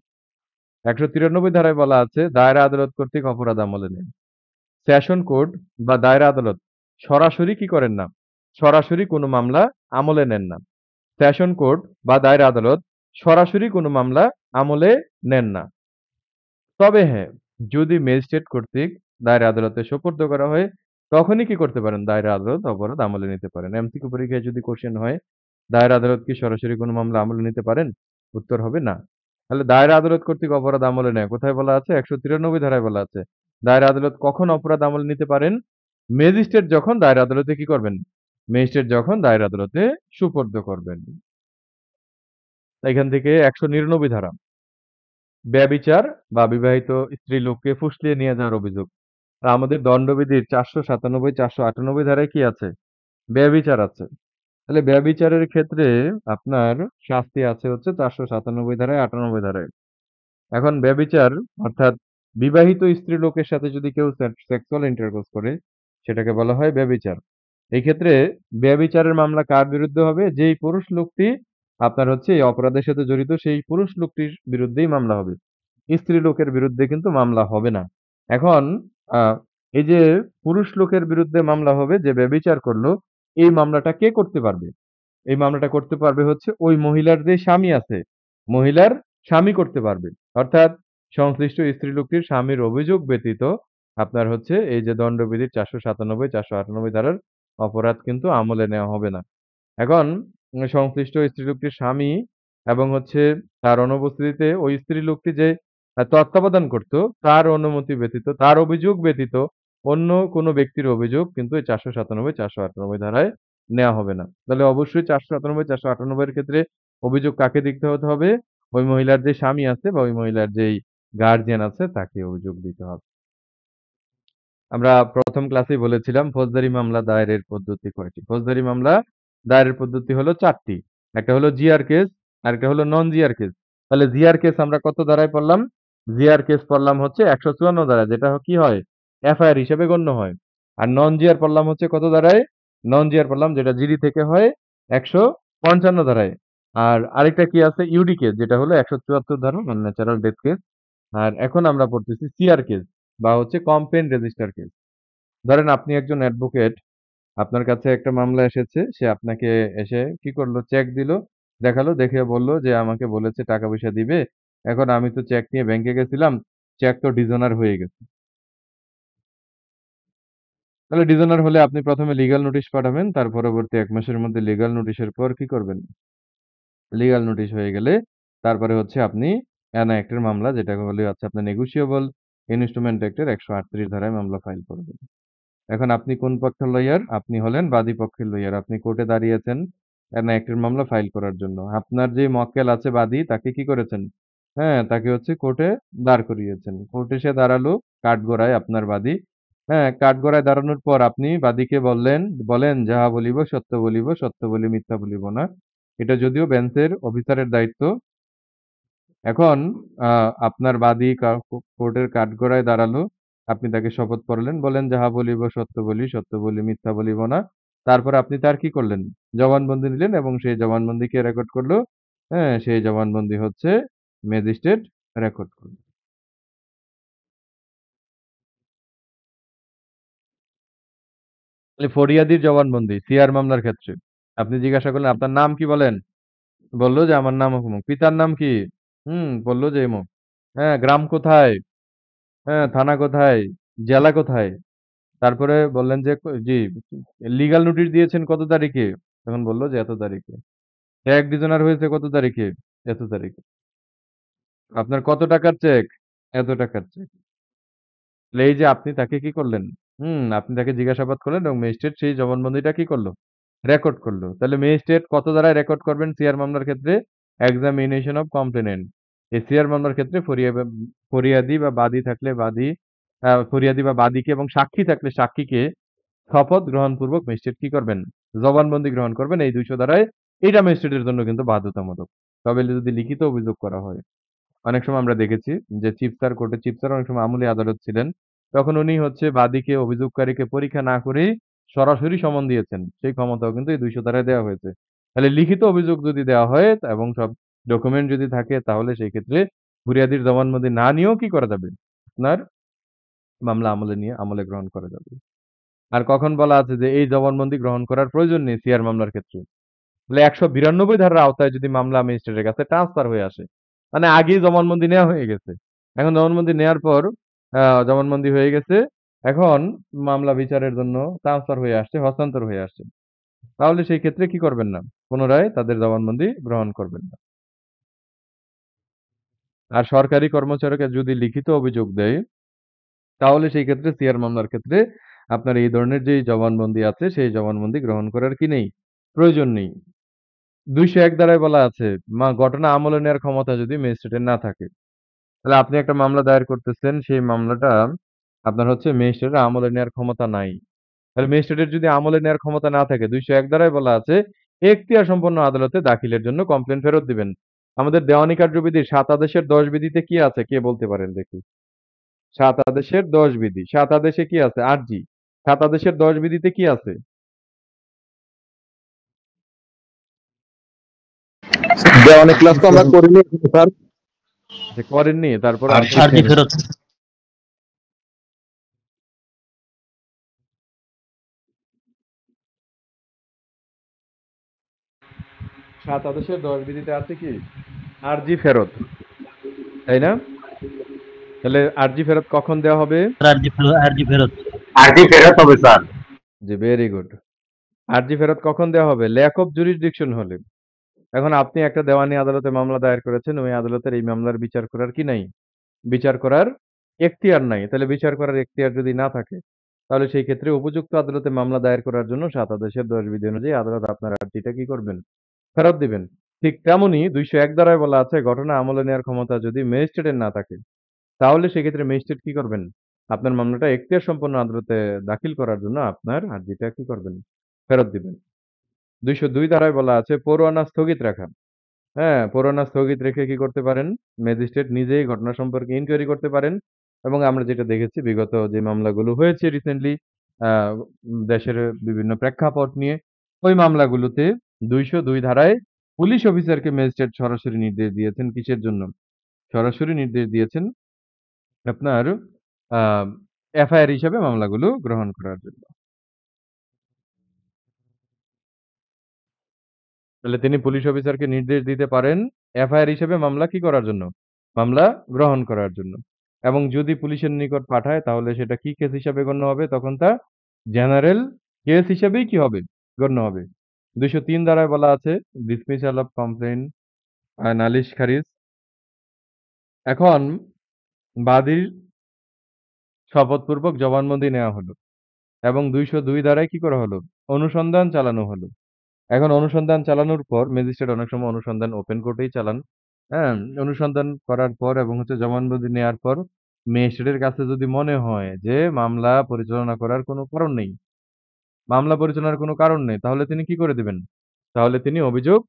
১৯৩ ধারায় বলা আছে, দায়রা আদালত কর্তৃক অপরাধ আমলে নেন। সেশন কোর্ট বা দায়রা আদালত সরাসরি কি করেন না? সরাসরি কোনো মামলা আমলে নেন না। সেশন কোর্ট বা দায়রা আদালত সরাসরি কোনো মামলা আমলে নেন না। তবে হ্যাঁ, যদি ম্যাজিস্ট্রেট কর্তৃক দায়রা আদালতে সোপর্দ করা হয়, তখনই কি করতে পারেন? দায়রা আদালত অপরাধ আমলে নিতে পারেন। এমসিকিউ পরীক্ষায় যদি কোশ্চেন হয়, দায়রা আদালত কি সরাসরি কোনো মামলা আমলে নিতে পারেন? উত্তর হবে না। তাহলে দায়রা আদালত কর্তৃক অপরাধ আমলে নেয়। কোথায় বলা আছে? ১৯৩ ধারায় বলা আছে। দায়রা আদালত কখন অপরাধ আমলে নিতে পারেন? ম্যাজিস্ট্রেট যখন দায়রা আদালতে কি করবেন? ম্যাজিস্ট্রেট যখন দায়রা আদালতে সোপর্দ করবেন। এখান থেকে ১৯৯ ধারা। ব্যভিচার বা বিবাহিত স্ত্রীলোককে ফুসলিয়ে নিয়ে যাওয়ার অভিযোগ। আর আমাদের দণ্ডবিধির ৪৯৭, ৪৯৮ ধারায় কি আছে? ব্যভিচার আছে। তাহলে ব্যভিচারের ক্ষেত্রে আপনার শাস্তি আছে হচ্ছে ৪৯৭ ধারায়, ৯৮ ধারায়। এখন ব্যভিচার অর্থাৎ বিবাহিত স্ত্রীলোকের সাথে যদি কেউ সেক্সুয়াল ইন্টারকোর্স করে, সেটাকে বলা হয় ব্যভিচার। এই ক্ষেত্রে ব্যভিচারের মামলা কার বিরুদ্ধে হবে? যেই পুরুষ লোকটি আপনার হচ্ছে এই অপরাধের সাথে জড়িত, সেই পুরুষ লোকটির বিরুদ্ধেই মামলা হবে। স্ত্রীলোকের বিরুদ্ধে কিন্তু মামলা হবে না। এখন আ এই যে পুরুষ লোকের বিরুদ্ধে মামলা হবে যে ব্যভিচার করলো, এই মামলাটা কে করতে পারবে? এই মামলাটা করতে পারবে হচ্ছে ওই মহিলার যে স্বামী আছে, মহিলার স্বামী করতে পারবে। অর্থাৎ সংশ্লিষ্ট স্ত্রীলোকটির স্বামীর অভিযোগ ব্যতীত আপনার হচ্ছে এই যে দণ্ডবিধির ৪৯৭, ৪৯৮ ধারার অপরাধ কিন্তু আমলে নেওয়া হবে না। এখন সংশ্লিষ্ট স্ত্রীলোকটির স্বামী এবং হচ্ছে তার অনুপস্থিতিতে ওই স্ত্রীলোকটি যে তত্ত্বাবধান করত, তার অনুমতি ব্যতীত, তার অভিযোগ ব্যতীত অন্য কোনো ব্যক্তির অভিযোগ কিন্তু এই ৪৯৭, ৪৯৮ ধারায় নেওয়া হবে না। তাহলে অবশ্যই ৪৯৭, ৪৯৮ এর ক্ষেত্রে অভিযোগ কাকে দিতে হতে হবে? ওই মহিলার যে স্বামী আছে বা ওই মহিলার যেই গার্ডিয়ান আছে তাকে অভিযোগ দিতে হবে। আমরা প্রথম ক্লাসেই বলেছিলাম ফৌজদারি মামলা দায়েরের পদ্ধতি কয়টি? ফৌজদারি মামলা দায়েরের পদ্ধতি হলো ৪ টি। একটা হলো জিআর কেস, আরেকটা হলো নন জিআর কেস। তাহলে জিআর কেস আমরা কত ধারায় পড়লাম? জিআর কেস পড়লাম হচ্ছে ১৫৪ ধারায়, যেটা কি হয়? এফআইআর হিসেবে গণ্য হয়। আর নন জিআর পড়লাম হচ্ছে কত ধারায়? নন জিআর পড়লাম যেটা জিডি থেকে হয় ১৫৫ ধারায়। আর আরেকটা কি আছে? ইউডি কেস, যেটা হলো ১৭৪ ধারা নন ন্যাচারাল ডেথ কেস। আর এখন আমরা পড়তেছি সিআর কেস বা হচ্ছে কমপ্লেইন রেজিস্টার কেস। ধরেন আপনি একজন অ্যাডভোকেট, আপনার কাছে একটা মামলা এসেছে। সে আপনাকে এসে কি করলো? চেক দিল, দেখালো, দেখে বলল যে আমাকে বলেছে টাকা-পয়সা দিবে। এখন আমি তো চেক নিয়ে ব্যাংকে গেছিলাম, চেক তো ডিজোনার হয়ে গেছে। তাহলে ডিজোনার হলে আপনি ১ম এ লিগ্যাল নোটিশ পাঠাবেন। তার পরবর্তী ১ মাসের মধ্যে লিগ্যাল নোটিশের পর কি করবেন? লিগ্যাল নোটিশ হয়ে গেলে তারপরে হচ্ছে আপনি অ্যানা অ্যাক্টের মামলা, যেটা হলো হচ্ছে আপনার নেগোশিয়েবল ইনস্ট্রুমেন্ট অ্যাক্টের ১৩৮ ধারায় মামলা ফাইল করবেন। এখন আপনি কোন পক্ষের লয়ার? আপনি হলেন বাদী পক্ষের লয়ার। আপনি কোর্টে দাঁড়িয়েছেন অ্যানা অ্যাক্টের মামলা ফাইল করার জন্য। আপনার যে মক্কেল আছে বাদী, তাকে কি করেছেন? হ্যাঁ, তাকে হচ্ছে কোর্টে দাঁড় করিয়েছেন। কোর্টে সে দাঁড়ালো কাঠগড়ায় আপনার বাদী। হ্যাঁ, কাঠগড়ায় দাঁড়ানোর পর আপনি বাদীকে বলেন, যাহা বলিব সত্য বলিব, সত্য বলি মিথ্যা বলিব না। এটা যদিও বেঞ্চের অফিসারের দায়িত্ব। এখন আ আপনার বাদী কোর্টের কাঠগড়ায় দাঁড়ালো। আপনি তাকে শপথ পড়ালেন। বলেন, যাহা বলিব সত্য বলি মিথ্যা বলিব না। তারপরে আপনি তার কি করলেন? জবানবন্দি নিলেন এবং সেই জবানবন্দি কে রেকর্ড করলো? হ্যাঁ, সেই জবানবন্দি হচ্ছে ম্যাজিস্ট্রেট রেকর্ড করল। তাহলে ফরিয়াদির জবানবন্দি সিআর মামলার ক্ষেত্রে। আপনি জিজ্ঞাসা করলেন, "আপনার নাম কি বলেন?" বলল যে, "আমার নাম অমুক।" "পিতার নাম কি?" বলল যে, "এমুক।" "হ্যাঁ, গ্রাম কোথায়?" "হ্যাঁ, থানা কোথায়? জেলা কোথায়?" তারপরে বললেন যে, জি, লিগ্যাল নোটিশ দিয়েছেন কত তারিখে?" তখন বলল যে, "এত তারিখে।" "চেক ডিজোনার হয়েছে কত তারিখে?" "এত তারিখে।" "আপনার কত টাকার চেক?" "এত টাকার চেক।" তাহলে এই যে আপনি তাকে কি করলেন? আপনি তাকে জিজ্ঞাসাবাদ করলেন এবং ম্যাজিস্ট্রেট সেই জবানবন্দিটা কি করল? রেকর্ড করল। তাহলে ম্যাজিস্ট্রেট কত ধারায় রেকর্ড করবেন সিআর মামলার ক্ষেত্রে? Examination of complainant. এই সিআর মামলার ক্ষেত্রে ফরিয়াদি বা বাদী থাকলে ফরিয়াদি বা বাদীকে এবং সাক্ষী থাকলে সাক্ষীকে শপথ গ্রহণপূর্বক ম্যাজিস্ট্রেট কি করবেন? জবানবন্দি গ্রহণ করবেন এই ২০০ ধারায়। এটা ম্যাজিস্ট্রেটের জন্য কিন্তু বাধ্যতামূলক। তবে যদি লিখিত অভিযোগ করা হয়। অনেক সময় আমরা দেখেছি যে চিফ স্যার অনেক সময় আমলি আদালত ছিলেন। তখন উনি হচ্ছে বাদীকে, অভিযোগকারীকে পরীক্ষা না করেই সরাসরি সমন দিয়েছেন, সেই ক্ষমতাও কিন্তু এই ২০০ ধারায় দেওয়া হয়েছে। তাহলে লিখিত অভিযোগ যদি দেওয়া হয় এবং সব ডকুমেন্ট যদি থাকে তাহলে সেই ক্ষেত্রে বুনিয়াদির জবানবন্দি না নিয়েও কি করা যাবে? আপনার মামলা আমলে গ্রহণ করা যাবে। আর কখন বলা আছে যে এই জবানবন্দি গ্রহণ করার প্রয়োজন নেই সিআর মামলার ক্ষেত্রে? তাহলে ১৯২ ধারার আওতায় যদি মামলা ম্যাজিস্ট্রেটের কাছে ট্রান্সফার হয়ে আসে, মানে আগেই জবানবন্দি নেওয়া হয়ে গেছে। এখন জবানবন্দি নেওয়ার পর জবানবন্দি হয়ে গেছে। এখন মামলা বিচারের জন্য ট্রান্সফার হয়ে আসছে, হস্তান্তর হয়ে আসছে। তাহলে সেই ক্ষেত্রে কি করবেন না? পুনরায় তাদের জবানবন্দি গ্রহণ করবেন না। আর সরকারি কর্মচারীকে যদি লিখিত অভিযোগ দেয়, তাহলে সেই ক্ষেত্রে সিআর মামলার ক্ষেত্রে আপনার এই ধরনের যেই জবানবন্দি আছে, সেই জবানবন্দি গ্রহণ করার কি নেই? প্রয়োজন নেই। ২০১ ধারায় বলা আছে, ঘটনা আমলে নেওয়ার ক্ষমতা যদি ম্যাজিস্ট্রেটের না থাকে। তাহলে আপনি একটা মামলা দায়ের করতেছেন, সেই মামলাটা আপনার হচ্ছে ম্যাজিস্ট্রেটের আমলে নেওয়ার ক্ষমতা নাই। তাহলে ম্যাজিস্ট্রেটের যদি আমলে নেওয়ার ক্ষমতা না থাকে, ২০১ ধারায় বলা আছে, এখতিয়ার সম্পন্ন আদালতে দাখিলের জন্য কমপ্লেইন ফেরত দিবেন। আমাদের দেওয়ানি কার্যবিধির ৭ আদেশের ১০ বিধিতে কি আছে? কে বলতে পারেন দেখি? ৭ আদেশের ১০ বিধি। ৭ আদেশে কি আছে? আরজি। ৭ আদেশের ১০ বিধিতে কি আছে? দেওয়ানি আরজি ক্লাস তো আমরা ফেরত। করিনি স্যার। আচ্ছা, করেননি, তারপর আরজি আরজি ফেরত। ফেরত। সাত আদেশের ১০ বিধিতে আছে কি? আরজি ফেরত, তাই না? তাহলে আরজি ফেরত কখন দেওয়া হবে? আরজি ফেরত। আরজি ফেরত হবে স্যার। জি, ভেরি গুড। আরজি ফেরত কখন দেওয়া হবে? ল্যাক অফ জুরিসডিকশন হলে। এখন আপনি একটা দেওয়ানি আদালতে মামলা দায়ের করেছেন, ওই আদালতের এই মামলার বিচার করার কি নাই? বিচার করার এখতিয়ার নাই। তাহলে বিচার করার এখতিয়ার যদি না থাকে, তাহলে সেই ক্ষেত্রে উপযুক্ত আদালতে মামলা দায়ের করার জন্য ৭ আদেশের ১০ বিধি অনুযায়ী আদালত আপনার আর্জিটা কি করবেন? ফেরত দিবেন। ঠিক তেমনি ২০১ ধারায় বলা আছে, ঘটনা আমলে নেওয়ার ক্ষমতা যদি ম্যাজিস্ট্রেটের না থাকে, তাহলে সেক্ষেত্রে ম্যাজিস্ট্রেট কি করবেন? আপনার মামলাটা এখতিয়ার সম্পন্ন আদালতে দাখিল করার জন্য আপনার আর্জিটা কি করবেন? ফেরত দিবেন। ২০২ ধারায় বলা আছে পরোয়ানা স্থগিত রাখা। হ্যাঁ, পরোয়ানা স্থগিত রেখে কি করতে পারেন? ম্যাজিস্ট্রেট নিজেই ঘটনা সম্পর্কে ইনকোয়ারি করতে পারেন এবং আমরা যেটা দেখেছি বিগত যে মামলাগুলো হয়েছে রিসেন্টলি আ দেশের বিভিন্ন প্রেক্ষাপট নিয়ে, ওই মামলাগুলোতে ২০২ ধারায় পুলিশ অফিসারকে ম্যাজিস্ট্রেট সরাসরি নির্দেশ দিয়েছেন কিসের জন্য? সরাসরি নির্দেশ দিয়েছেন আপনার আ এফআইআর হিসাবে মামলাগুলো গ্রহণ করার জন্য। তাহলে তিনি পুলিশ অফিসারকে নির্দেশ দিতে পারেন এফআইআর হিসেবে মামলা কি করার জন্য? মামলা গ্রহণ করার জন্য। এবং যদি পুলিশের নিকট পাঠায় তাহলে সেটা কি কেস হিসাবে গণ্য হবে? তখন তা জেনারেল কেস হিসেবেই কি হবে? গণ্য হবে। ২০৩ ধারায় বলা আছে ডিসমিসাল অফ কমপ্লেইন নালিশ খারিজ। এখন বাদীর শপথপূর্বক জবানবন্দি নেওয়া হলো এবং ২০২ ধারায় কি করা হলো? অনুসন্ধান চালানো হলো। এখন অনুসন্ধান চালানোর পর ম্যাজিস্ট্রেট অনেক সময় অনুসন্ধান ওপেন কোর্টেই চালান। হ্যাঁ? অনুসন্ধান করার পর এবং হচ্ছে জবানবন্দি নেয়ার পর ম্যাজিস্ট্রেটের কাছে যদি মনে হয় যে মামলা পরিচালনা করার কোনো কারণ নেই, মামলা পরিচালনার কোনো কারণ নেই, তাহলে তিনি কি করে দিবেন? তাহলে তিনি অভিযোগ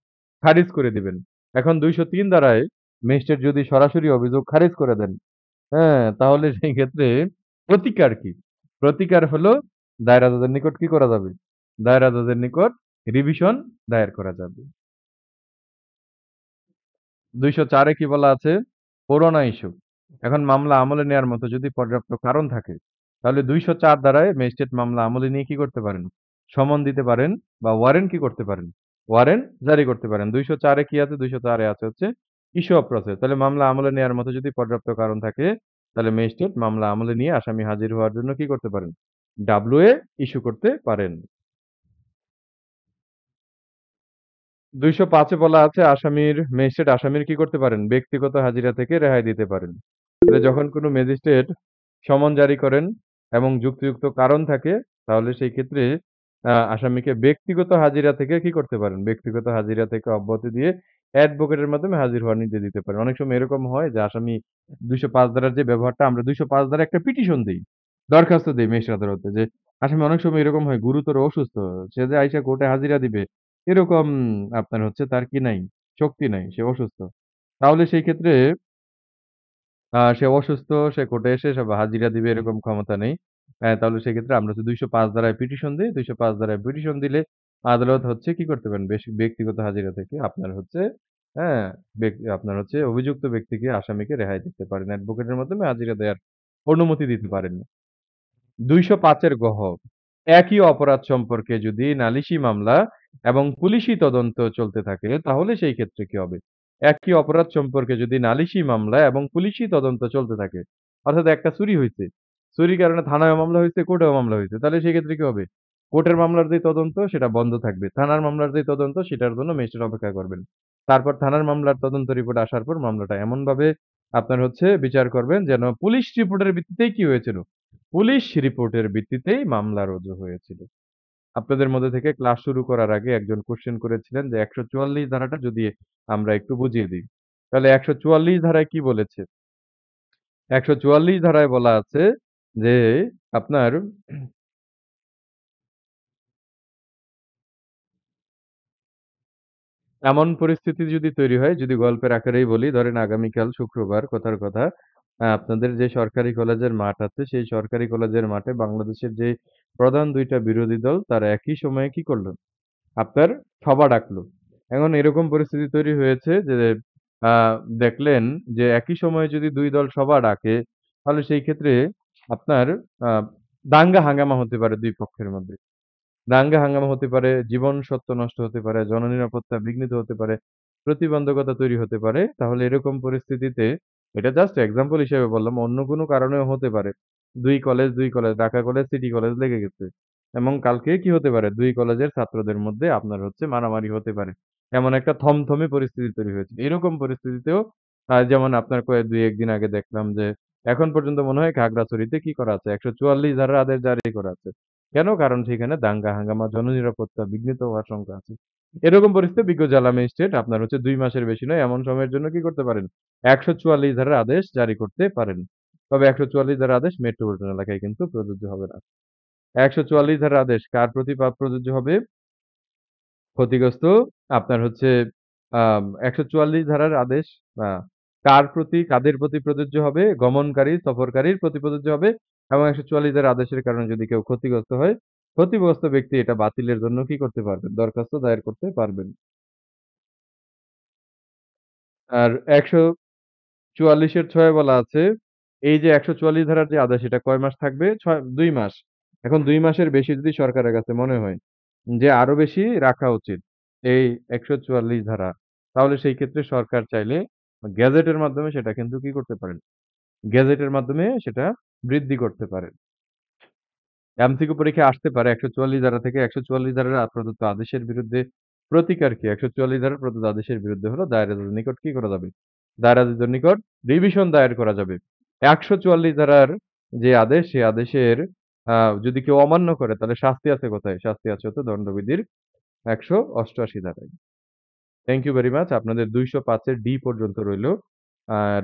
খারিজ করে দিবেন। এখন ২০৩ ধারায় ম্যাজিস্ট্রেট যদি সরাসরি অভিযোগ খারিজ করে দেন, হ্যাঁ? তাহলে সেই ক্ষেত্রে প্রতিকার কি? প্রতিকার হলো দায়রা জজের নিকট কি করা যাবে? দায়রা জজের নিকট রিভিশন দায়ের করা যাবে। ২০৪ এ কি বলা আছে? পুরোনো ইস্যু। এখন মামলা আমলে নেয়ার মতো যদি পর্যাপ্ত কারণ থাকে, তাহলে ২০৪ ধারায় ম্যাজিস্ট্রেট মামলা আমলে নিয়ে কি করতে পারেন? সমন দিতে পারেন বা ওয়ারেন্ট কি করতে পারেন? ওয়ারেন্ট জারি করতে পারেন। ২০৪ এ কি আছে? ২০৪ এ আছে হচ্ছে ইস্যু অফ প্রসেস। তাহলে মামলা আমলে নেয়ার মতো যদি পর্যাপ্ত কারণ থাকে, তাহলে ম্যাজিস্ট্রেট মামলা আমলে নিয়ে আসামি হাজির হওয়ার জন্য কি করতে পারেন? ডাব্লুএ ইস্যু করতে পারেন। ২০৫ এ বলা আছে ম্যাজিস্ট্রেট আসামির কি করতে পারেন? ব্যক্তিগত হাজিরা থেকে রেহাই দিতে পারেন। তাহলে যখন কোনো ম্যাজিস্ট্রেট সমন জারি করেন এবং যুক্তিযুক্ত কারণ থাকে, তাহলে সেই ক্ষেত্রে আসামিকে ব্যক্তিগত হাজিরা থেকে কি করতে পারেন? ব্যক্তিগত হাজিরা থেকে অব্যাহতি দিয়ে অ্যাডভোকেটের মাধ্যমে হাজির হওয়ার নির্দেশ দিতে পারেন। অনেক সময় এরকম হয় যে আসামি ২০৫ ধারার যে ব্যবহারটা আমরা ২০৫ ধারায় একটা পিটিশন দেই। দরখাস্ত দেই ম্যাজিস্ট্রেট আদালতে যে আসামি অনেক সময় এরকম হয় গুরুতর অসুস্থ। সে যে আইসা কোর্টে হাজিরা দিবে এরকম আপনার হচ্ছে তার কি নাই? শক্তি নাই। সে অসুস্থ। তাহলে সেই ক্ষেত্রে সে অসুস্থ, সে কোর্টে এসে সে হাজিরা দিবে এরকম ক্ষমতা নেই। তাহলে সেক্ষেত্রে আমরা হচ্ছে ২০৫ ধারায় পিটিশন দেই। ২০৫ ধারায় পিটিশন দিলে আদালত হচ্ছে কি করতে পারেন? ব্যক্তিগত হাজিরা থেকে আপনার হচ্ছে হ্যাঁ, আপনার হচ্ছে অভিযুক্ত ব্যক্তিকে আসামিকে রেহাই দিতে পারেন। অ্যাডভোকেটের মাধ্যমে হাজিরা দেওয়ার অনুমতি দিতে পারেন। ২০৫ এর গহ একই অপরাধ সম্পর্কে যদি নালিশি মামলা এবং পুলিশি তদন্ত চলতে থাকে তাহলে সেই ক্ষেত্রে কি হবে? একই অপরাধ সম্পর্কে যদি নালিশি মামলা এবং পুলিশি তদন্ত চলতে থাকে, অর্থাৎ একটা চুরি হইছে। চুরির কারণে থানায়ও মামলা হইছে, কোর্টেও মামলা হইছে। তাহলে সেক্ষেত্রে কি হবে? কোর্টের মামলার যে তদন্ত সেটা বন্ধ থাকবে। থানার মামলার যে তদন্ত সেটার জন্য ম্যাজিস্ট্রেট অপেক্ষা করবেন। তারপর থানার মামলার তদন্ত রিপোর্ট আসার পর মামলাটা এমনভাবে আপনার হচ্ছে বিচার করবেন যেন পুলিশ রিপোর্টের ভিত্তিতেই কি হয়েছিল? পুলিশ রিপোর্টের ভিত্তিতেই মামলা রুজু হয়েছিল। আপনাদের মধ্যে থেকে ক্লাস শুরু করার আগে একজন কোয়েশ্চেন করেছিলেন যে ১৪৪ ধারাটা যদি আমরা একটু বুঝিয়ে দিই। তাহলে ১৪৪ ধারায় কি বলেছে? ১৪৪ ধারায় বলা আছে যে আপনার এমন পরিস্থিতি যদি তৈরি হয়, যদি গল্পের আকারেই বলি, ধরেন আগামীকাল শুক্রবার কথার কথা, আপনাদের যে সরকারি কলেজের মাঠ আছে, সেই সরকারি কলেজের মাঠে বাংলাদেশের যে প্রধান ২ টা বিরোধী দল তারা একই সময়ে কি করল? আপনার সভা ডাকলো। এখন এরকম পরিস্থিতি তৈরি হয়েছে যে আ দেখলেন যে একই সময়ে যদি ২ দল সভা ডাকে, তাহলে সেই ক্ষেত্রে আপনার আ দাঙ্গা হাঙ্গামা হতে পারে ২ পক্ষের মধ্যে। দাঙ্গা হাঙ্গামা হতে পারে, জীবন সত্ত্ব নষ্ট হতে পারে, জননিরাপত্তা বিঘ্নিত হতে পারে, প্রতিবন্ধকতা তৈরি হতে পারে। তাহলে এরকম পরিস্থিতিতে এটা জাস্ট এক্সাম্পল হিসেবে বললাম, অন্য কোনো কারণেও হতে পারে। ২ college, Dhaka college, city college লেগে গেছে। এবং কালকে কি হতে পারে? ২ কলেজের ছাত্রদের মধ্যে আপনার হচ্ছে মারামারি হতে পারে। এমন একটা থমথমে পরিস্থিতি তৈরি হয়েছে। এরকম পরিস্থিতিতেও যেমন আপনার ২-১ দিন আগে দেখলাম যে এখন পর্যন্ত মনে হয় খাগড়াছড়িতে কি করা আছে? ১৪৪ ধারার আদেশ জারি করা আছে। কেন? কারণ সেখানে দাঙ্গা হাঙ্গামা, জননিরাপত্তা বিঘ্নিত হওয়ার শঙ্কা আছে। এরকম পরিস্থিতিতে বিজ্ঞ জেলা ম্যাজিস্ট্রেট আপনার হচ্ছে ২ মাসের বেশি নয়, এমন সময়ের জন্য কি করতে পারেন? ১৪৪ ধারার আদেশ জারি করতে পারেন। তবে ১৪৪ ধারার আদেশ মেট্রোপলিটন এলাকায় কিন্তু প্রযোজ্য হবে না। ১৪৪ ধারার আদেশ কার প্রতি প্রযোজ্য হবে? ক্ষতিগ্রস্ত আপনার হচ্ছে ১৪৪ ধারার আদেশ আ কাদের প্রতি প্রযোজ্য হবে? গমনকারী, সফরকারীর প্রতি প্রযোজ্য হবে এবং ১৪৪ ধারার আদেশের কারণে যদি কেউ ক্ষতিগ্রস্ত হয়, ক্ষতিগ্রস্ত ব্যক্তি এটা বাতিলের জন্য কি করতে পারবেন? দরখাস্ত দায়ের করতে পারবেন। আর ১৪৪ এর ৬ এ বলা আছে, এই যে ১৪৪ ধারার যে আদেশ এটা কয় মাস থাকবে? ২ মাস। এখন ২ মাসের বেশি যদি সরকারের কাছে মনে হয় যে আরো বেশি রাখা উচিত এই ১৪৪ ধারা, তাহলে সেই ক্ষেত্রে সরকার চাইলে গেজেটের মাধ্যমে সেটা কিন্তু কি করতে পারেন? গেজেটের মাধ্যমে সেটা বৃদ্ধি করতে পারেন। এমসিকিউ পরীক্ষায় আসতে পারে ১৪৪ ধারা থেকে ১৪৪ ধারার প্রদত্ত আদেশের বিরুদ্ধে প্রতিকার কি? ১৪৪ ধারার প্রদত্ত আদেশের বিরুদ্ধে হলো দায়রা জজের নিকট কি করা যাবে? দায়রা জজের নিকট রিভিশন দায়ের করা যাবে। ১৪৪ ধারার যে আদেশ, সে আদেশের আ যদি কেউ অমান্য করে তাহলে শাস্তি আছে কোথায়? শাস্তি আছে হচ্ছে দণ্ডবিধির ১৮৮ ধারায়। Thank you very much. আপনাদের ২০৫ এর ডি পর্যন্ত রইলো। আর